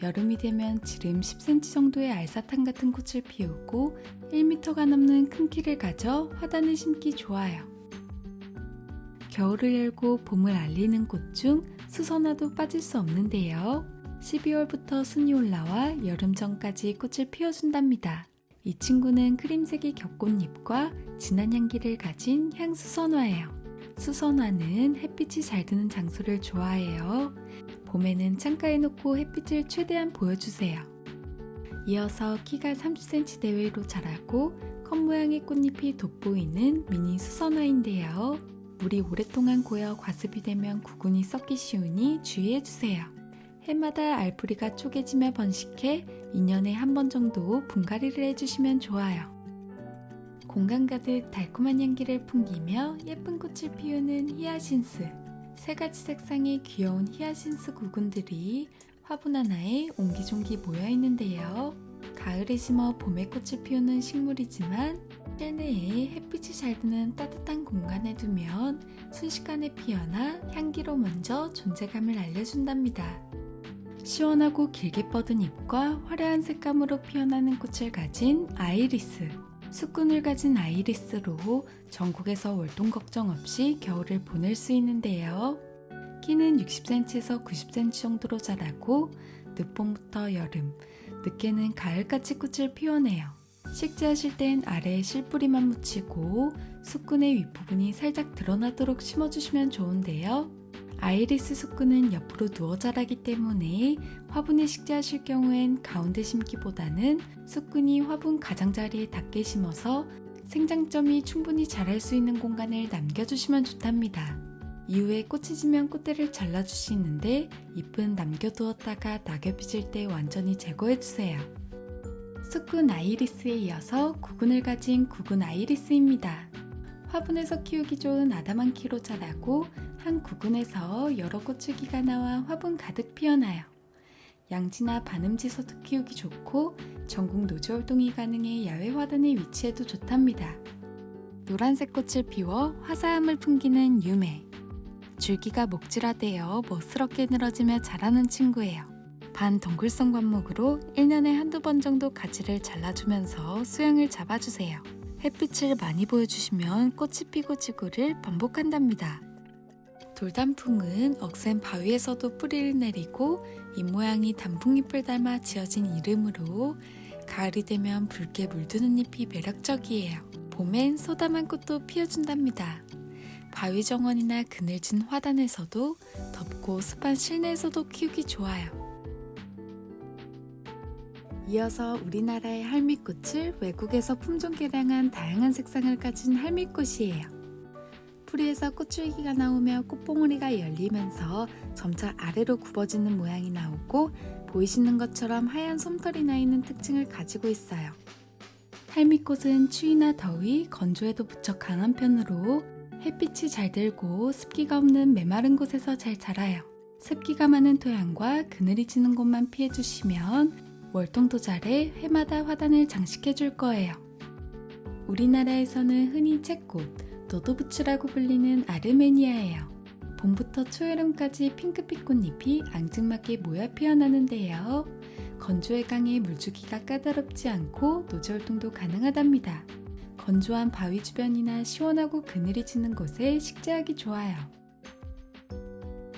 여름이 되면 지름 10cm 정도의 알사탕 같은 꽃을 피우고 1m가 넘는 큰 키를 가져 화단에 심기 좋아요. 겨울을 열고 봄을 알리는 꽃 중 수선화도 빠질 수 없는데요. 12월부터 순이 올라와 여름 전까지 꽃을 피워준답니다. 이 친구는 크림색의 겹꽃잎과 진한 향기를 가진 향수선화예요. 수선화는 햇빛이 잘 드는 장소를 좋아해요. 봄에는 창가에 놓고 햇빛을 최대한 보여주세요. 이어서 키가 30cm 내외로 자라고 컵 모양의 꽃잎이 돋보이는 미니 수선화인데요. 물이 오랫동안 고여 과습이 되면 구근이 썩기 쉬우니 주의해주세요. 해마다 알뿌리가 쪼개지며 번식해 2년에 한 번 정도 분갈이를 해주시면 좋아요. 공간 가득 달콤한 향기를 풍기며 예쁜 꽃을 피우는 히아신스. 3가지 색상의 귀여운 히아신스 구근들이 화분 하나에 옹기종기 모여 있는데요. 가을에 심어 봄에 꽃을 피우는 식물이지만 실내에 햇빛이 잘 드는 따뜻한 공간에 두면 순식간에 피어나 향기로 먼저 존재감을 알려준답니다. 시원하고 길게 뻗은 잎과 화려한 색감으로 피어나는 꽃을 가진 아이리스. 숫근을 가진 아이리스로 전국에서 월동 걱정 없이 겨울을 보낼 수 있는데요. 키는 60cm에서 90cm 정도로 자라고 늦봄부터 여름, 늦게는 가을까지 꽃을 피워내요. 식재하실 땐 아래에 실뿌리만 묻히고 숫근의 윗부분이 살짝 드러나도록 심어주시면 좋은데요. 아이리스 숫근은 옆으로 누워 자라기 때문에 화분에 식재하실 경우엔 가운데 심기보다는 숫근이 화분 가장자리에 닿게 심어서 생장점이 충분히 자랄 수 있는 공간을 남겨주시면 좋답니다. 이후에 꽃이 지면 꽃대를 잘라주시는데 잎은 남겨두었다가 낙엽이 질 때 완전히 제거해주세요. 숫근 아이리스에 이어서 구근을 가진 구근 아이리스입니다. 화분에서 키우기 좋은 아담한 키로 자라고 한 구근에서 여러 꽃줄기가 나와 화분 가득 피어나요. 양지나 반음지서도 키우기 좋고 전국 노지 활동이 가능해 야외 화단에 위치해도 좋답니다. 노란색 꽃을 피워 화사함을 풍기는 유매. 줄기가 목질화되어 멋스럽게 늘어지며 자라는 친구예요. 반 덩굴성 관목으로 1년에 한두 번 정도 가지를 잘라주면서 수영을 잡아주세요. 햇빛을 많이 보여주시면 꽃이 피고 지구를 반복한답니다. 돌단풍은 억센 바위에서도 뿌리를 내리고 잎 모양이 단풍잎을 닮아 지어진 이름으로 가을이 되면 붉게 물드는 잎이 매력적이에요. 봄엔 소담한 꽃도 피워준답니다. 바위 정원이나 그늘진 화단에서도 덥고 습한 실내에서도 키우기 좋아요. 이어서 우리나라의 할미꽃을 외국에서 품종 개량한 다양한 색상을 가진 할미꽃이에요. 뿌리에서 꽃줄기가 나오며 꽃봉오리가 열리면서 점차 아래로 굽어지는 모양이 나오고 보이시는 것처럼 하얀 솜털이 나 있는 특징을 가지고 있어요. 할미꽃은 추위나 더위, 건조에도 무척 강한 편으로 햇빛이 잘 들고 습기가 없는 메마른 곳에서 잘 자라요. 습기가 많은 토양과 그늘이 지는 곳만 피해주시면 월동도 잘해 해마다 화단을 장식해줄 거예요. 우리나라에서는 흔히 채꽃, 노도부츠라고 불리는 아르메니아예요. 봄부터 초여름까지 핑크빛 꽃잎이 앙증맞게 모여 피어나는데요. 건조에 강해 물주기가 까다롭지 않고 노지활동도 가능하답니다. 건조한 바위 주변이나 시원하고 그늘이 지는 곳에 식재하기 좋아요.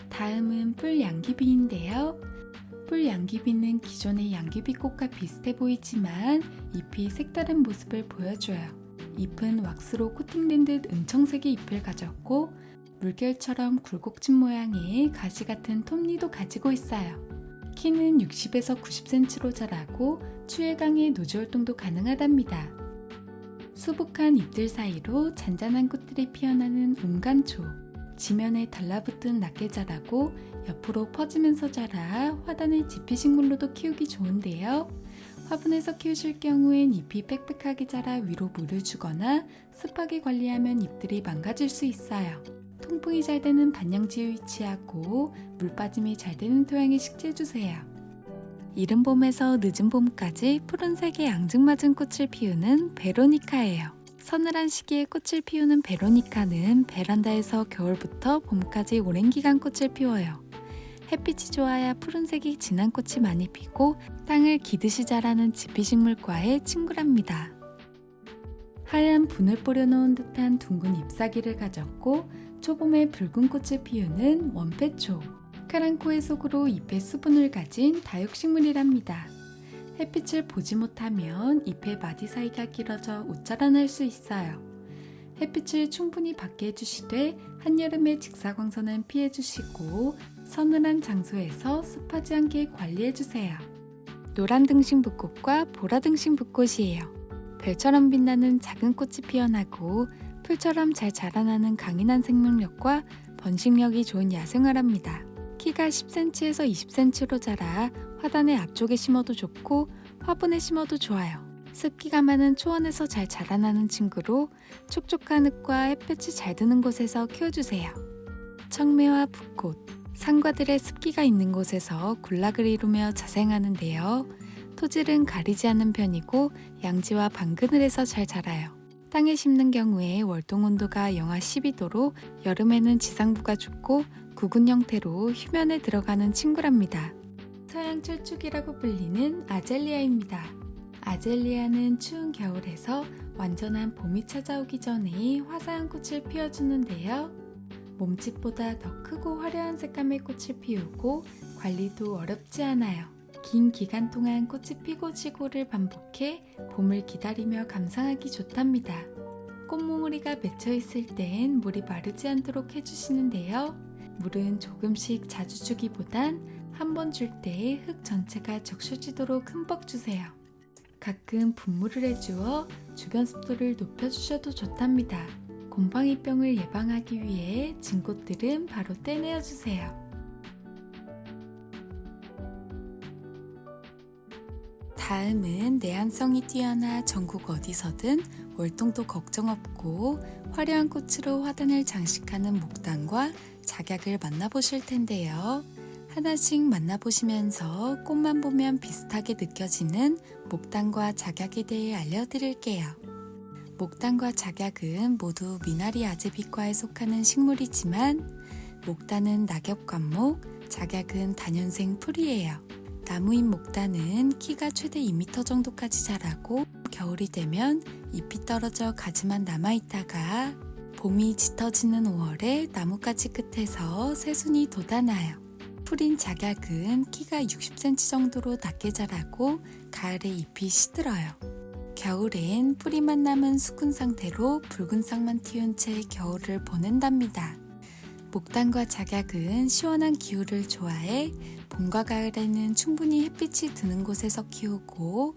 다음은 뿔양귀비인데요. 뿔양귀비는 기존의 양귀비꽃과 비슷해 보이지만 잎이 색다른 모습을 보여줘요. 잎은 왁스로 코팅된 듯 은청색의 잎을 가졌고 물결처럼 굴곡진 모양의 가시 같은 톱니도 가지고 있어요. 키는 60에서 90cm로 자라고 추위 강에 노지 활동도 가능하답니다. 수북한 잎들 사이로 잔잔한 꽃들이 피어나는 옹간초. 지면에 달라붙은 낮게 자라고 옆으로 퍼지면서 자라 화단의 지피식물로도 키우기 좋은데요. 화분에서 키우실 경우엔 잎이 빽빽하게 자라 위로 물을 주거나 습하게 관리하면 잎들이 망가질 수 있어요. 통풍이 잘 되는 반영지에 위치하고 물 빠짐이 잘 되는 토양에 식재해주세요. 이른 봄에서 늦은 봄까지 푸른색의 앙증맞은 꽃을 피우는 베로니카예요. 서늘한 시기에 꽃을 피우는 베로니카는 베란다에서 겨울부터 봄까지 오랜 기간 꽃을 피워요. 햇빛이 좋아야 푸른색이 진한 꽃이 많이 피고 땅을 기듯이 자라는 지피식물과의 친구랍니다. 하얀 분을 뿌려놓은 듯한 둥근 잎사귀를 가졌고 초봄에 붉은 꽃을 피우는 원패초. 카랑코의 속으로 잎의 수분을 가진 다육식물이랍니다. 햇빛을 보지 못하면 잎의 마디 사이가 길어져 웃자란할 수 있어요. 햇빛을 충분히 받게 해주시되 한여름의 직사광선은 피해주시고 서늘한 장소에서 습하지 않게 관리해주세요. 노란 등심붓꽃과 보라 등심붓꽃이에요. 별처럼 빛나는 작은 꽃이 피어나고 풀처럼 잘 자라나는 강인한 생명력과 번식력이 좋은 야생화랍니다. 키가 10cm에서 20cm로 자라 화단의 앞쪽에 심어도 좋고 화분에 심어도 좋아요. 습기가 많은 초원에서 잘 자라나는 친구로 촉촉한 흙과 햇볕이 잘 드는 곳에서 키워주세요. 청매와 붓꽃, 상과들의 습기가 있는 곳에서 군락을 이루며 자생하는데요. 토질은 가리지 않는 편이고 양지와 방그늘에서 잘 자라요. 땅에 심는 경우에 월동 온도가 영하 12도로 여름에는 지상부가 춥고 구근 형태로 휴면에 들어가는 친구랍니다. 서양 철쭉이라고 불리는 아젤리아입니다. 아젤리아는 추운 겨울에서 완전한 봄이 찾아오기 전에 화사한 꽃을 피워주는데요. 몸집보다 더 크고 화려한 색감의 꽃을 피우고 관리도 어렵지 않아요. 긴 기간 동안 꽃이 피고 지고를 반복해 봄을 기다리며 감상하기 좋답니다. 꽃몽우리가 맺혀 있을 땐 물이 마르지 않도록 해주시는데요. 물은 조금씩 자주 주기보단 한 번 줄 때 흙 전체가 적셔지도록 흠뻑 주세요. 가끔 분무를 해주어 주변 습도를 높여주셔도 좋답니다. 곰팡이병을 예방하기 위해 진 꽃들은 바로 떼내어 주세요. 다음은 내한성이 뛰어나 전국 어디서든 월동도 걱정 없고 화려한 꽃으로 화단을 장식하는 목단과 작약을 만나보실 텐데요. 하나씩 만나보시면서 꽃만 보면 비슷하게 느껴지는 목단과 작약에 대해 알려드릴게요. 목단과 작약은 모두 미나리 아제비과에 속하는 식물이지만 목단은 낙엽과목, 작약은 다년생 풀이에요. 나무인 목단은 키가 최대 2m 정도까지 자라고 겨울이 되면 잎이 떨어져 가지만 남아있다가 봄이 짙어지는 5월에 나뭇가지 끝에서 새순이 돋아나요. 풀인 작약은 키가 60cm 정도로 낮게 자라고 가을에 잎이 시들어요. 겨울엔 뿌리만 남은 수군 상태로 붉은 싹만 틔운 채 겨울을 보낸답니다. 목단과 작약은 시원한 기후를 좋아해 봄과 가을에는 충분히 햇빛이 드는 곳에서 키우고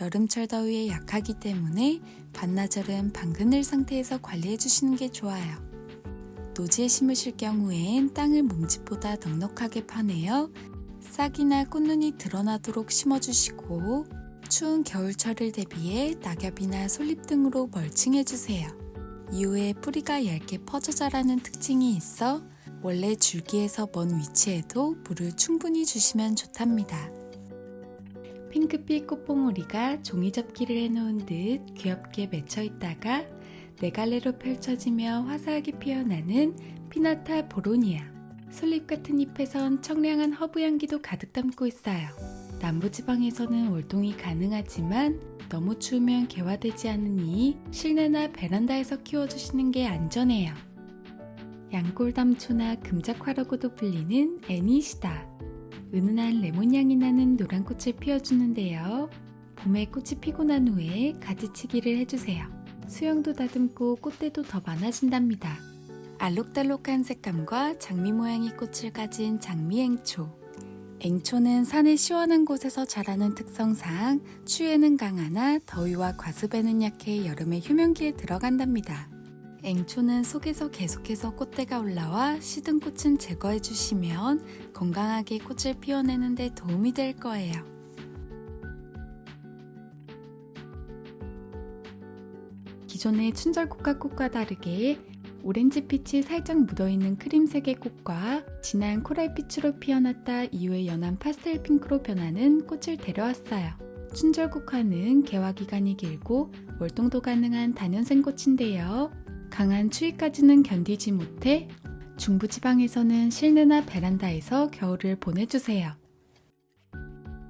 여름철 더위에 약하기 때문에 반나절은 방그늘 상태에서 관리해 주시는 게 좋아요. 노지에 심으실 경우엔 땅을 몸집보다 넉넉하게 파내어 싹이나 꽃눈이 드러나도록 심어주시고 추운 겨울철을 대비해 낙엽이나 솔잎 등으로 멀칭해주세요. 이후에 뿌리가 얇게 퍼져 자라는 특징이 있어 원래 줄기에서 먼 위치에도 물을 충분히 주시면 좋답니다. 핑크빛 꽃봉오리가 종이접기를 해놓은 듯 귀엽게 맺혀 있다가 네 갈래로 펼쳐지며 화사하게 피어나는 피나타 보로니아. 솔잎 같은 잎에선 청량한 허브 향기도 가득 담고 있어요. 남부지방에서는 월동이 가능하지만 너무 추우면 개화되지 않으니 실내나 베란다에서 키워주시는 게 안전해요. 양골담초나 금작화라고도 불리는 애니시다. 은은한 레몬향이 나는 노란 꽃을 피워주는데요. 봄에 꽃이 피고 난 후에 가지치기를 해주세요. 수영도 다듬고 꽃대도 더 많아진답니다. 알록달록한 색감과 장미 모양의 꽃을 가진 장미행초. 앵초는 산의 시원한 곳에서 자라는 특성상 추위에는 강하나 더위와 과습에는 약해 여름에 휴면기에 들어간답니다. 앵초는 속에서 계속해서 꽃대가 올라와 시든 꽃은 제거해 주시면 건강하게 꽃을 피워내는 데 도움이 될 거예요. 기존의 춘절꽃과 꽃과 다르게 오렌지빛이 살짝 묻어있는 크림색의 꽃과 진한 코랄빛으로 피어났다 이후에 연한 파스텔 핑크로 변하는 꽃을 데려왔어요. 춘절국화는 개화 기간이 길고 월동도 가능한 다년생 꽃인데요. 강한 추위까지는 견디지 못해 중부지방에서는 실내나 베란다에서 겨울을 보내주세요.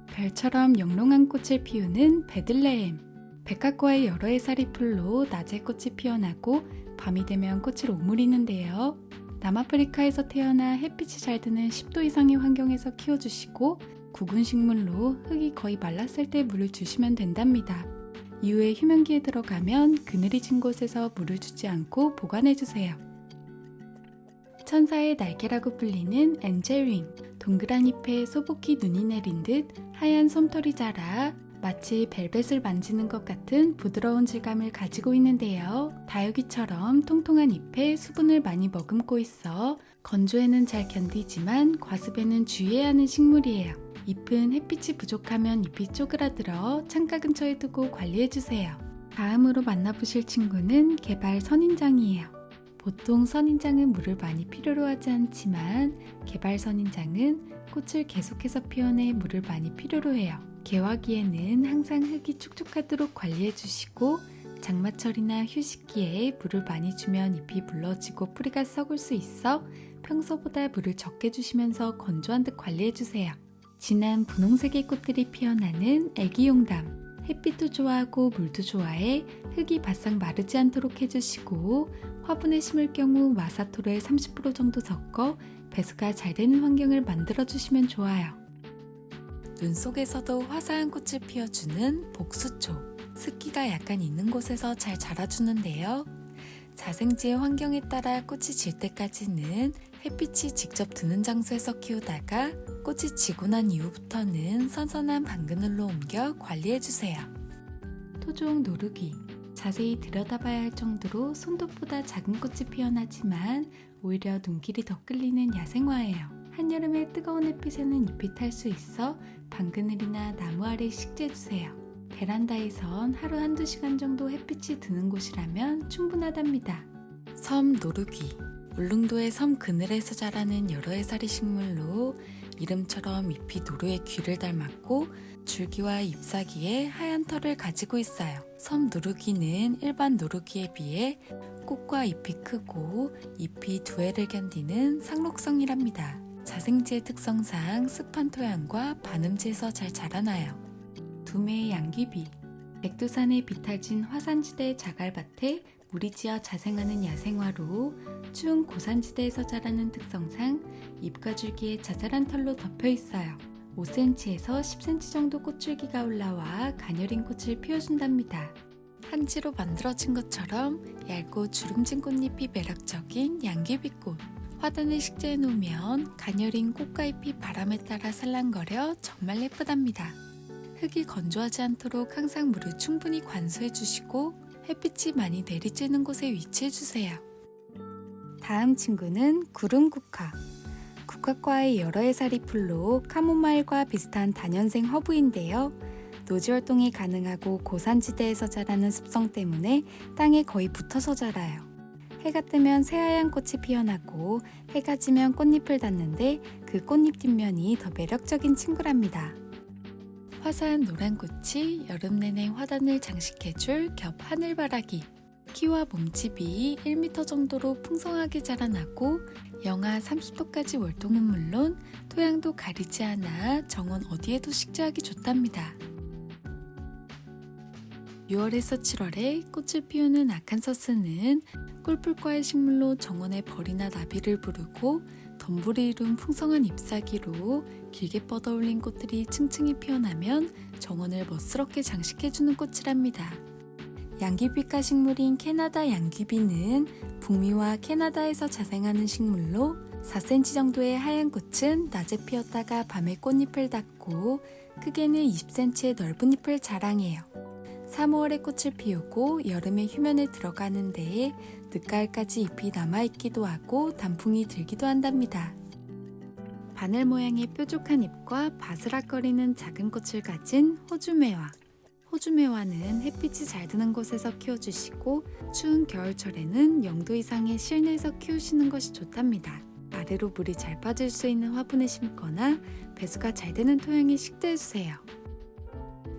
별처럼 영롱한 꽃을 피우는 베들레헴. 백합과의 여러 해살이 풀로 낮에 꽃이 피어나고 밤이 되면 꽃을 오므리는데요. 남아프리카에서 태어나 햇빛이 잘 드는 10도 이상의 환경에서 키워주시고 구근 식물로 흙이 거의 말랐을 때 물을 주시면 된답니다. 이후에 휴면기에 들어가면 그늘이 진 곳에서 물을 주지 않고 보관해주세요. 천사의 날개라고 불리는 엔젤윙. 동그란 잎에 소복히 눈이 내린 듯 하얀 솜털이 자라 마치 벨벳을 만지는 것 같은 부드러운 질감을 가지고 있는데요. 다육이처럼 통통한 잎에 수분을 많이 머금고 있어 건조에는 잘 견디지만 과습에는 주의해야 하는 식물이에요. 잎은 햇빛이 부족하면 잎이 쪼그라들어 창가 근처에 두고 관리해주세요. 다음으로 만나보실 친구는 개발 선인장이에요. 보통 선인장은 물을 많이 필요로 하지 않지만 개발 선인장은 꽃을 계속해서 피워내 물을 많이 필요로 해요. 개화기에는 항상 흙이 촉촉하도록 관리해주시고 장마철이나 휴식기에 물을 많이 주면 잎이 물러지고 뿌리가 썩을 수 있어 평소보다 물을 적게 주시면서 건조한 듯 관리해주세요. 진한 분홍색의 꽃들이 피어나는 애기용담. 햇빛도 좋아하고 물도 좋아해 흙이 바싹 마르지 않도록 해주시고 화분에 심을 경우 마사토를 30% 정도 섞어 배수가 잘 되는 환경을 만들어주시면 좋아요. 눈 속에서도 화사한 꽃을 피워주는 복수초. 습기가 약간 있는 곳에서 잘 자라주는데요. 자생지의 환경에 따라 꽃이 질 때까지는 햇빛이 직접 드는 장소에서 키우다가 꽃이 지고 난 이후부터는 선선한 방그늘로 옮겨 관리해주세요. 토종 노루귀. 자세히 들여다봐야 할 정도로 손톱보다 작은 꽃이 피어나지만 오히려 눈길이 더 끌리는 야생화예요. 한여름의 뜨거운 햇빛에는 잎이 탈 수 있어 방그늘이나 나무 아래 식재해주세요. 베란다에선 하루 한두 시간 정도 햇빛이 드는 곳이라면 충분하답니다. 섬 노루귀. 울릉도의 섬 그늘에서 자라는 여러 해살이 식물로 이름처럼 잎이 노루의 귀를 닮았고 줄기와 잎사귀에 하얀 털을 가지고 있어요. 섬 노루귀는 일반 노루귀에 비해 꽃과 잎이 크고 잎이 두 해를 견디는 상록성이랍니다. 자생지의 특성상 습한 토양과 반음지에서 잘 자라나요. 두매의 양귀비. 백두산의 비탈진 화산지대의 자갈밭에 물이 지어 자생하는 야생화로 추운 고산지대에서 자라는 특성상 잎과 줄기에 자잘한 털로 덮여 있어요. 5cm에서 10cm 정도 꽃줄기가 올라와 가녀린 꽃을 피워준답니다. 한지로 만들어진 것처럼 얇고 주름진 꽃잎이 매력적인 양귀비꽃. 화단에 식재해 놓으면 가녀린 꽃과 잎이 바람에 따라 살랑거려 정말 예쁘답니다. 흙이 건조하지 않도록 항상 물을 충분히 관수해 주시고 햇빛이 많이 내리쬐는 곳에 위치해 주세요. 다음 친구는 구름국화. 국화과의 여러 해살이 풀로 카모마일과 비슷한 다년생 허브인데요. 노지활동이 가능하고 고산지대에서 자라는 습성 때문에 땅에 거의 붙어서 자라요. 해가 뜨면 새하얀 꽃이 피어나고 해가 지면 꽃잎을 닫는데 그 꽃잎 뒷면이 더 매력적인 친구랍니다. 화사한 노란 꽃이 여름 내내 화단을 장식해줄 겹 하늘바라기. 키와 몸집이 1m 정도로 풍성하게 자라나고 영하 30도까지 월동은 물론 토양도 가리지 않아 정원 어디에도 식재하기 좋답니다. 6월에서 7월에 꽃을 피우는 아칸서스는 꿀풀과의 식물로 정원의 벌이나 나비를 부르고 덤불이 이룬 풍성한 잎사귀로 길게 뻗어올린 꽃들이 층층이 피어나면 정원을 멋스럽게 장식해주는 꽃이랍니다. 양귀비과 식물인 캐나다 양귀비는 북미와 캐나다에서 자생하는 식물로 4cm 정도의 하얀 꽃은 낮에 피었다가 밤에 꽃잎을 닫고 크게는 20cm의 넓은 잎을 자랑해요. 3, 5월에 꽃을 피우고 여름에 휴면에 들어가는 데에 늦가을까지 잎이 남아있기도 하고 단풍이 들기도 한답니다. 바늘 모양의 뾰족한 잎과 바스락거리는 작은 꽃을 가진 호주매화. 호주매화는 햇빛이 잘 드는 곳에서 키워주시고 추운 겨울철에는 0도 이상의 실내에서 키우시는 것이 좋답니다. 아래로 물이 잘 빠질 수 있는 화분에 심거나 배수가 잘 되는 토양에 식재해주세요.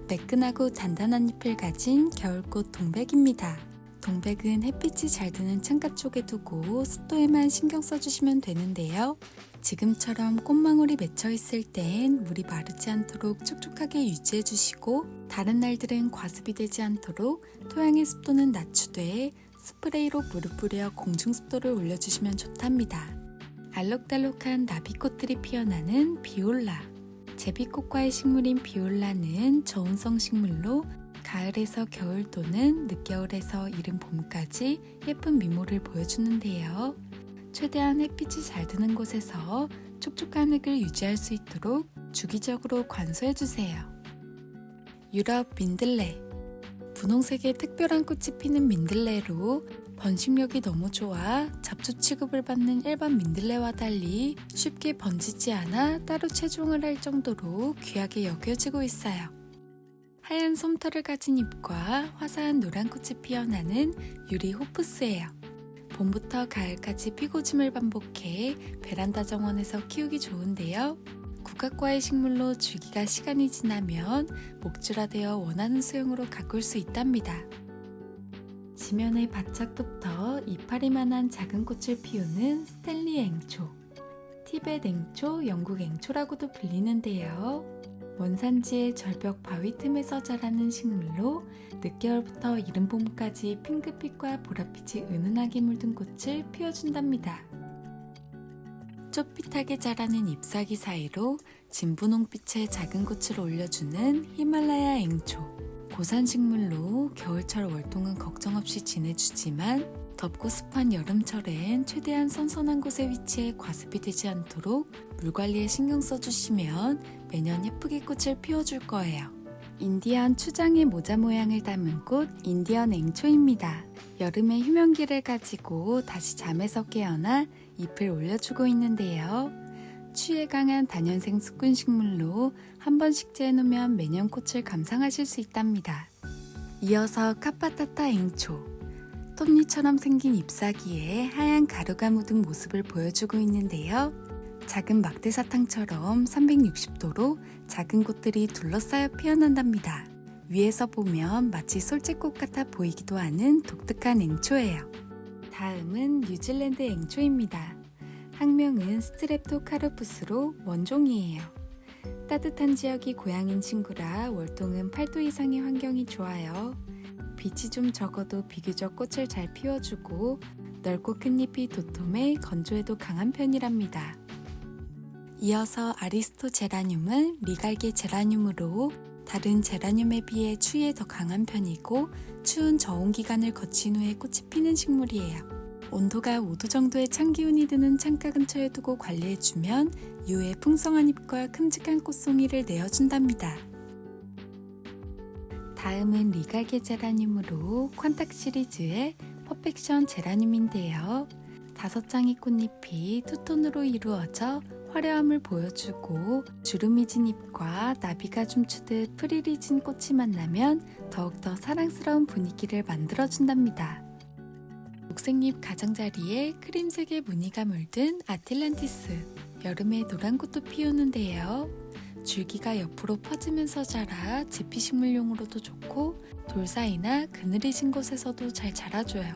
매끈하고 단단한 잎을 가진 겨울꽃 동백입니다. 동백은 햇빛이 잘 드는 창가 쪽에 두고 습도에만 신경 써주시면 되는데요. 지금처럼 꽃망울이 맺혀 있을 땐 물이 마르지 않도록 촉촉하게 유지해 주시고 다른 날들은 과습이 되지 않도록 토양의 습도는 낮추되 스프레이로 물을 뿌려 공중 습도를 올려주시면 좋답니다. 알록달록한 나비꽃들이 피어나는 비올라. 제비꽃과의 식물인 비올라는 저온성 식물로 가을에서 겨울 또는 늦겨울에서 이른 봄까지 예쁜 미모를 보여주는데요. 최대한 햇빛이 잘 드는 곳에서 촉촉한 흙을 유지할 수 있도록 주기적으로 관수해주세요. 유럽 민들레. 분홍색의 특별한 꽃이 피는 민들레로 번식력이 너무 좋아 잡초 취급을 받는 일반 민들레와 달리 쉽게 번지지 않아 따로 채종을 할 정도로 귀하게 여겨지고 있어요. 하얀 솜털을 가진 잎과 화사한 노란 꽃이 피어나는 유리 호프스예요. 봄부터 가을까지 피고짐을 반복해 베란다 정원에서 키우기 좋은데요. 국화과의 식물로 줄기가 시간이 지나면 목줄화되어 원하는 수영으로 가꿀 수 있답니다. 지면에 바짝부터 이파리만한 작은 꽃을 피우는 스탠리 앵초. 티벳 앵초, 영국 앵초라고도 불리는데요. 원산지의 절벽 바위 틈에서 자라는 식물로 늦겨울부터 이른 봄까지 핑크빛과 보랏빛이 은은하게 물든 꽃을 피워준답니다. 좁빛하게 자라는 잎사귀 사이로 진분홍빛의 작은 꽃을 올려주는 히말라야 앵초. 고산식물로 겨울철 월동은 걱정 없이 지내주지만 덥고 습한 여름철엔 최대한 선선한 곳에 위치해 과습이 되지 않도록 물 관리에 신경 써주시면 매년 예쁘게 꽃을 피워줄 거예요. 인디언 추장의 모자 모양을 담은 꽃 인디언 앵초입니다. 여름에 휴면기를 가지고 다시 잠에서 깨어나 잎을 올려주고 있는데요. 추위에 강한 다년생 숙군식물로 한 번 식재해놓으면 매년 꽃을 감상하실 수 있답니다. 이어서 카파타타 앵초. 톱니처럼 생긴 잎사귀에 하얀 가루가 묻은 모습을 보여주고 있는데요. 작은 막대사탕처럼 360도로 작은 꽃들이 둘러싸여 피어난답니다. 위에서 보면 마치 솔직꽃 같아 보이기도 하는 독특한 앵초예요. 다음은 뉴질랜드 앵초입니다. 학명은 스트랩토카르푸스로 원종이에요. 따뜻한 지역이 고향인 친구라 월동은 8도 이상의 환경이 좋아요. 빛이 좀 적어도 비교적 꽃을 잘 피워주고 넓고 큰 잎이 도톰해 건조에도 강한 편이랍니다. 이어서 아리스토 제라늄은 리갈게 제라늄으로 다른 제라늄에 비해 추위에 더 강한 편이고 추운 저온 기간을 거친 후에 꽃이 피는 식물이에요. 온도가 5도 정도의 찬 기운이 드는 창가 근처에 두고 관리해주면 이후에 풍성한 잎과 큼직한 꽃송이를 내어준답니다. 다음은 리갈게 제라늄으로 퀀탁 시리즈의 퍼펙션 제라늄인데요. 5장의 꽃잎이 투톤으로 이루어져 화려함을 보여주고 주름이 진 잎과 나비가 춤추듯 프릴이 진 꽃이 만나면 더욱더 사랑스러운 분위기를 만들어준답니다. 녹색잎 가장자리에 크림색의 무늬가 물든 아틀란티스. 여름에 노란 꽃도 피우는데요. 줄기가 옆으로 퍼지면서 자라 제피식물용으로도 좋고 돌 사이나 그늘이 진 곳에서도 잘 자라줘요.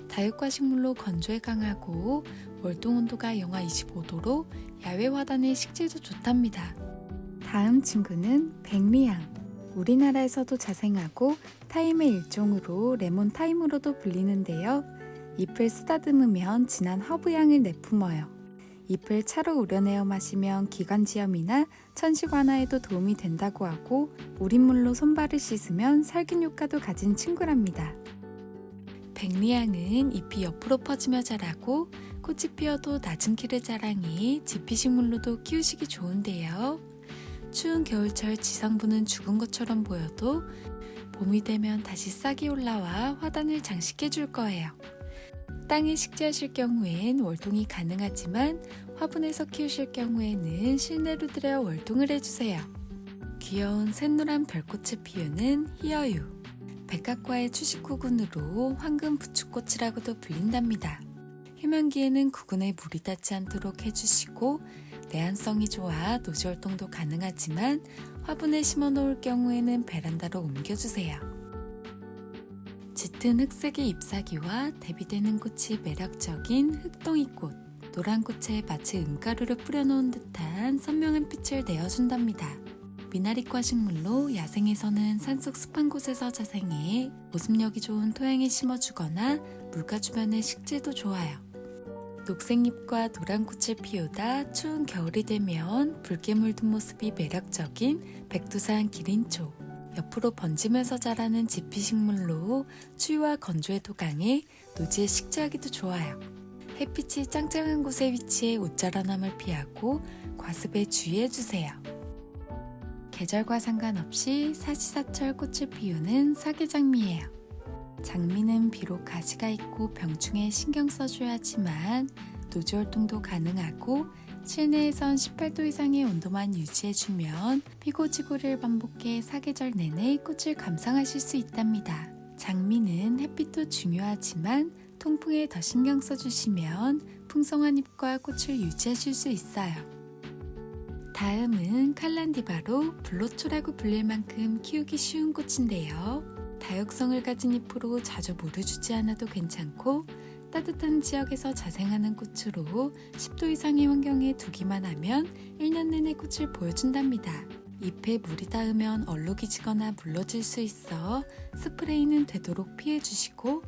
다육과 식물로 건조에 강하고 월동 온도가 영하 25도로 야외 화단에 식재도 좋답니다. 다음 친구는 백리향. 우리나라에서도 자생하고 타임의 일종으로 레몬 타임으로도 불리는데요. 잎을 쓰다듬으면 진한 허브향을 내뿜어요. 잎을 차로 우려내어 마시면 기관지염이나 천식 완화에도 도움이 된다고 하고 우린물로 손발을 씻으면 살균 효과도 가진 친구랍니다. 백리향은 잎이 옆으로 퍼지며 자라고 꽃이 피어도 낮은 키를 자랑해 지피식물로도 키우시기 좋은데요. 추운 겨울철 지상부는 죽은 것처럼 보여도 봄이 되면 다시 싹이 올라와 화단을 장식해 줄 거예요. 땅에 식재하실 경우엔 월동이 가능하지만 화분에서 키우실 경우에는 실내로 들여 월동을 해주세요. 귀여운 샛노란 별꽃을 피우는 희어유. 백합과의 추식구근으로 황금 부축꽃이라고도 불린답니다. 휴면기에는 구근에 물이 닿지 않도록 해주시고 내한성이 좋아 노지활동도 가능하지만 화분에 심어 놓을 경우에는 베란다로 옮겨주세요. 짙은 흑색의 잎사귀와 대비되는 꽃이 매력적인 흑동이꽃. 노란 꽃에 마치 은가루를 뿌려놓은 듯한 선명한 빛을 내어준답니다. 미나리과 식물로 야생에서는 산속 습한 곳에서 자생해 보습력이 좋은 토양에 심어주거나 물가 주변의 식재도 좋아요. 녹색잎과 노란 꽃을 피우다 추운 겨울이 되면 붉게 물든 모습이 매력적인 백두산 기린초. 옆으로 번지면서 자라는 지피식물로 추위와 건조에도 강해 노지에 식재하기도 좋아요. 햇빛이 짱짱한 곳에 위치해 옷자라남을 피하고 과습에 주의해주세요. 계절과 상관없이 사시사철 꽃을 피우는 사계장미예요. 장미는 비록 가시가 있고 병충해에 신경 써줘야 하지만 노지활동도 가능하고 실내에선 18도 이상의 온도만 유지해주면 피고지고를 반복해 사계절 내내 꽃을 감상하실 수 있답니다. 장미는 햇빛도 중요하지만 통풍에 더 신경 써주시면 풍성한 잎과 꽃을 유지하실 수 있어요. 다음은 칼란디바로 블로초라고 불릴 만큼 키우기 쉬운 꽃인데요. 다육성을 가진 잎으로 자주 물을 주지 않아도 괜찮고 따뜻한 지역에서 자생하는 꽃으로 10도 이상의 환경에 두기만 하면 1년 내내 꽃을 보여준답니다. 잎에 물이 닿으면 얼룩이지거나 물러질 수 있어 스프레이는 되도록 피해주시고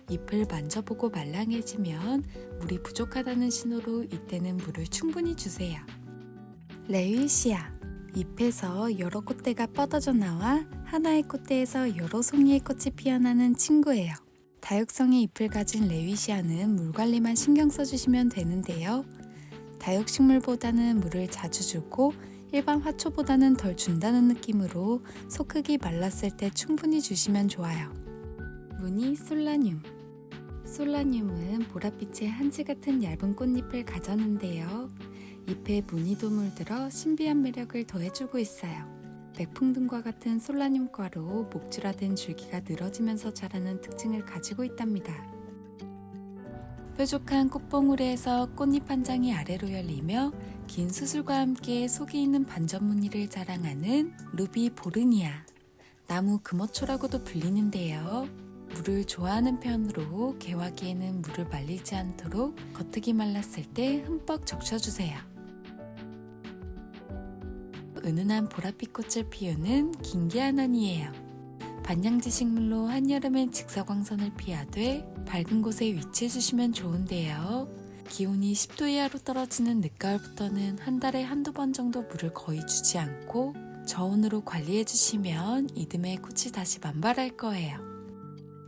잎을 만져보고 말랑해지면 물이 부족하다는 신호로 이때는 물을 충분히 주세요. 레위시아. 잎에서 여러 꽃대가 뻗어져 나와 하나의 꽃대에서 여러 송이의 꽃이 피어나는 친구예요. 다육성의 잎을 가진 레위시아는 물 관리만 신경 써주시면 되는데요. 다육식물보다는 물을 자주 주고 일반 화초보다는 덜 준다는 느낌으로 속흙이 말랐을 때 충분히 주시면 좋아요. 무늬 솔라늄. 솔라늄은 보랏빛의 한지 같은 얇은 꽃잎을 가졌는데요. 잎에 무늬도 물들어 신비한 매력을 더해주고 있어요. 백풍등과 같은 솔라늄과로 목줄화된 줄기가 늘어지면서 자라는 특징을 가지고 있답니다. 뾰족한 꽃봉우리에서 꽃잎 한 장이 아래로 열리며 긴 수술과 함께 속에 있는 반전 무늬를 자랑하는 루비 보르니아. 나무 금어초라고도 불리는데요. 물을 좋아하는 편으로 개화기에는 물을 말리지 않도록 겉흙이 말랐을 때 흠뻑 적셔주세요. 은은한 보랏빛 꽃을 피우는 긴게아난이에요. 반양지 식물로 한여름엔 직사광선을 피하되 밝은 곳에 위치해주시면 좋은데요. 기온이 10도 이하로 떨어지는 늦가을부터는 한 달에 한두 번 정도 물을 거의 주지 않고 저온으로 관리해주시면 이듬해 꽃이 다시 만발할 거예요.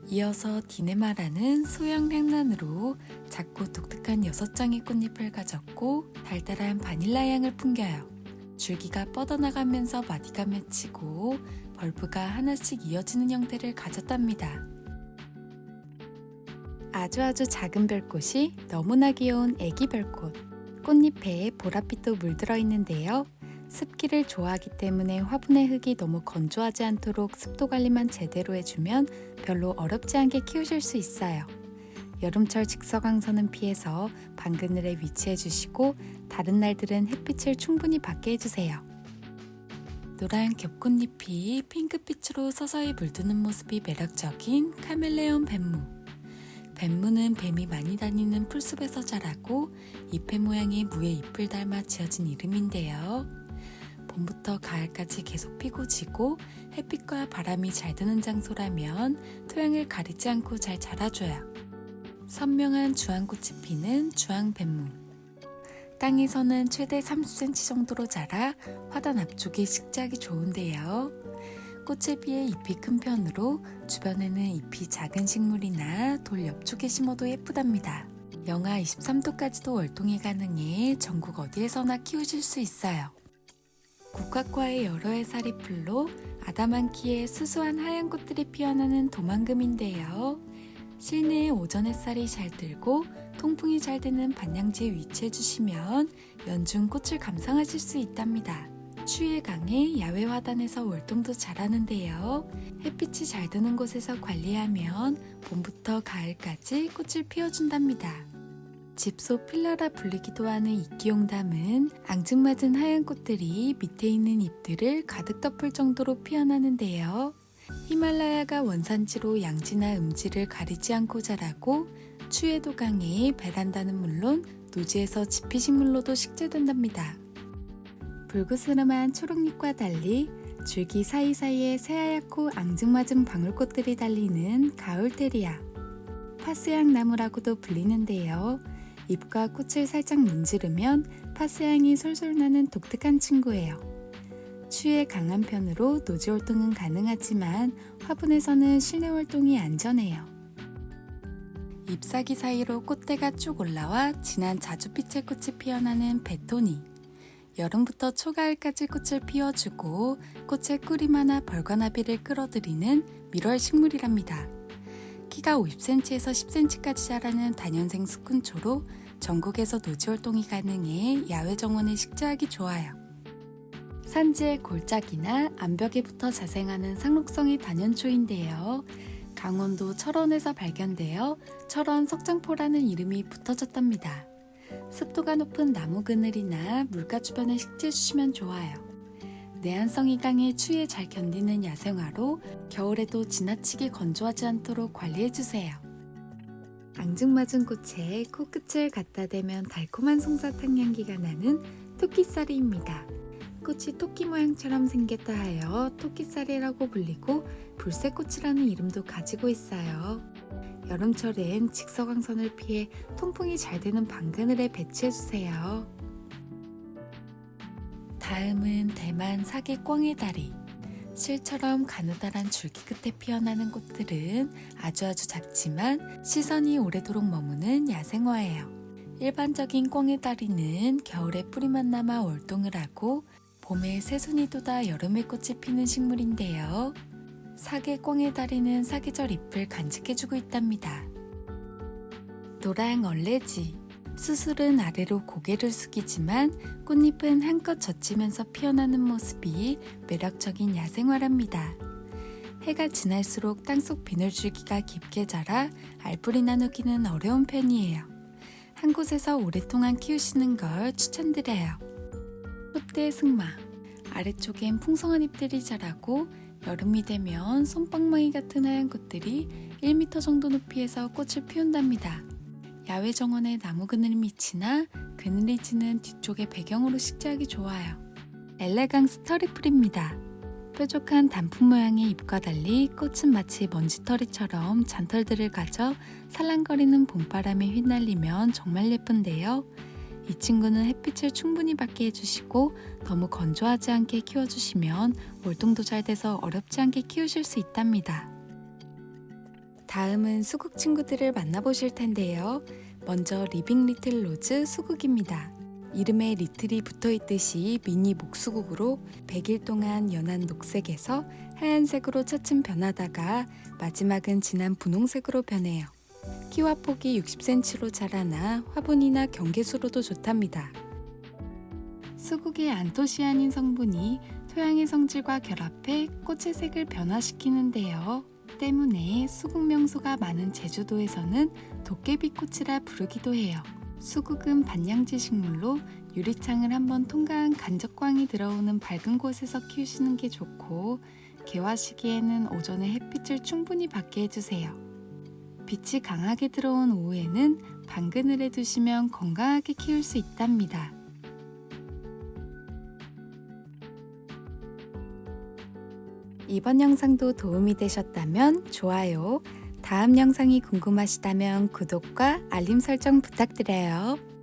이어서 디네마라는 소형 랭난으로 작고 독특한 6장의 꽃잎을 가졌고 달달한 바닐라 향을 풍겨요. 줄기가 뻗어나가면서 마디가 맺히고 벌브가 하나씩 이어지는 형태를 가졌답니다. 아주 작은 별꽃이 너무나 귀여운 애기 별꽃. 꽃잎에 보랏빛도 물들어 있는데요. 습기를 좋아하기 때문에 화분의 흙이 너무 건조하지 않도록 습도 관리만 제대로 해주면 별로 어렵지 않게 키우실 수 있어요. 여름철 직사광선은 피해서 방 그늘에 위치해 주시고 다른 날들은 햇빛을 충분히 받게 해주세요. 노란 겹꽃잎이 핑크빛으로 서서히 물드는 모습이 매력적인 카멜레온 뱀무. 뱀무는 뱀이 많이 다니는 풀숲에서 자라고 잎의 모양이 무의 잎을 닮아 지어진 이름인데요. 봄부터 가을까지 계속 피고 지고 햇빛과 바람이 잘 드는 장소라면 토양을 가리지 않고 잘 자라줘요. 선명한 주황꽃이 피는 주황뱀무. 땅에서는 최대 30cm 정도로 자라 화단 앞쪽에 식재하기 좋은데요. 꽃에 비해 잎이 큰 편으로 주변에는 잎이 작은 식물이나 돌 옆쪽에 심어도 예쁘답니다. 영하 23도까지도 월동이 가능해 전국 어디에서나 키우실 수 있어요. 국화과의 여러 해살이 풀로 아담한키에 수수한 하얀 꽃들이 피어나는 도만금인데요. 실내에 오전 햇살이 잘 들고 통풍이 잘 되는 반양지에 위치해주시면 연중 꽃을 감상하실 수 있답니다. 추위에 강해 야외 화단에서 월동도 잘하는데요. 햇빛이 잘 드는 곳에서 관리하면 봄부터 가을까지 꽃을 피워준답니다. 집소 필라라 불리기도 하는 이끼용담은 앙증맞은 하얀 꽃들이 밑에 있는 잎들을 가득 덮을 정도로 피어나는데요. 히말라야가 원산지로 양지나 음지를 가리지 않고 자라고 추위에도 강해 베란다는 물론 노지에서 지피식물로도 식재된답니다. 불그스름한 초록잎과 달리 줄기 사이사이에 새하얗고 앙증맞은 방울꽃들이 달리는 가을테리아. 파스향 나무라고도 불리는데요. 잎과 꽃을 살짝 문지르면 파스향이 솔솔 나는 독특한 친구예요. 추위에 강한 편으로 노지 활동은 가능하지만 화분에서는 실내 활동이 안전해요. 잎사귀 사이로 꽃대가 쭉 올라와 진한 자주빛의 꽃이 피어나는 베토니. 여름부터 초가을까지 꽃을 피워주고 꽃의 꿀이 많아 벌과나비를 끌어들이는 밀월 식물이랍니다. 키가 50cm에서 10cm까지 자라는 다년생 스쿤초로 전국에서 노지활동이 가능해 야외 정원에 식재하기 좋아요. 산지의 골짜기나 암벽에 붙어 자생하는 상록성의 단연초인데요. 강원도 철원에서 발견되어 철원 석장포라는 이름이 붙어졌답니다. 습도가 높은 나무 그늘이나 물가 주변에 식재해주시면 좋아요. 내한성이 강해 추위에 잘 견디는 야생화로 겨울에도 지나치게 건조하지 않도록 관리해주세요. 앙증맞은 꽃에 코끝을 갖다 대면 달콤한 솜사탕 향기가 나는 토끼살이입니다. 꽃이 토끼 모양처럼 생겼다 하여 토끼살이라고 불리고 불새꽃이라는 이름도 가지고 있어요. 여름철엔 직사광선을 피해 통풍이 잘 되는 방그늘에 배치해주세요. 다음은 대만 사계 꿩의다리. 실처럼 가느다란 줄기 끝에 피어나는 꽃들은 아주 작지만 시선이 오래도록 머무는 야생화예요. 일반적인 꿩의다리는 겨울에 뿌리만 남아 월동을 하고 봄에 새순이 돋아 여름에 꽃이 피는 식물인데요. 사계 꿩의다리는 사계절 잎을 간직해주고 있답니다. 노랑 얼레지. 수술은 아래로 고개를 숙이지만 꽃잎은 한껏 젖히면서 피어나는 모습이 매력적인 야생화랍니다. 해가 지날수록 땅속 비늘줄기가 깊게 자라 알뿌리 나누기는 어려운 편이에요. 한 곳에서 오랫동안 키우시는 걸 추천드려요. 꽃대 승마. 아래쪽엔 풍성한 잎들이 자라고 여름이 되면 솜방망이 같은 하얀 꽃들이 1m 정도 높이에서 꽃을 피운답니다. 야외 정원에 나무 그늘 밑이나 그늘이 지는 뒤쪽의 배경으로 식재하기 좋아요. 엘레강스 터리풀입니다. 뾰족한 단풍 모양의 잎과 달리 꽃은 마치 먼지털이처럼 잔털들을 가져 살랑거리는 봄바람에 휘날리면 정말 예쁜데요. 이 친구는 햇빛을 충분히 받게 해주시고 너무 건조하지 않게 키워주시면 월동도 잘 돼서 어렵지 않게 키우실 수 있답니다. 다음은 수국 친구들을 만나보실 텐데요. 먼저 리빙 리틀 로즈 수국입니다. 이름에 리틀이 붙어있듯이 미니 목수국으로 100일 동안 연한 녹색에서 하얀색으로 차츰 변하다가 마지막은 진한 분홍색으로 변해요. 키와 폭이 60cm로 자라나 화분이나 경계수로도 좋답니다. 수국의 안토시아닌 성분이 토양의 성질과 결합해 꽃의 색을 변화시키는데요. 때문에 수국 명소가 많은 제주도에서는 도깨비꽃이라 부르기도 해요. 수국은 반양지 식물로 유리창을 한번 통과한 간접광이 들어오는 밝은 곳에서 키우시는 게 좋고 개화 시기에는 오전에 햇빛을 충분히 받게 해주세요. 빛이 강하게 들어온 오후에는 방그늘에 두시면 건강하게 키울 수 있답니다. 이번 영상도 도움이 되셨다면 좋아요, 다음 영상이 궁금하시다면 구독과 알림 설정 부탁드려요.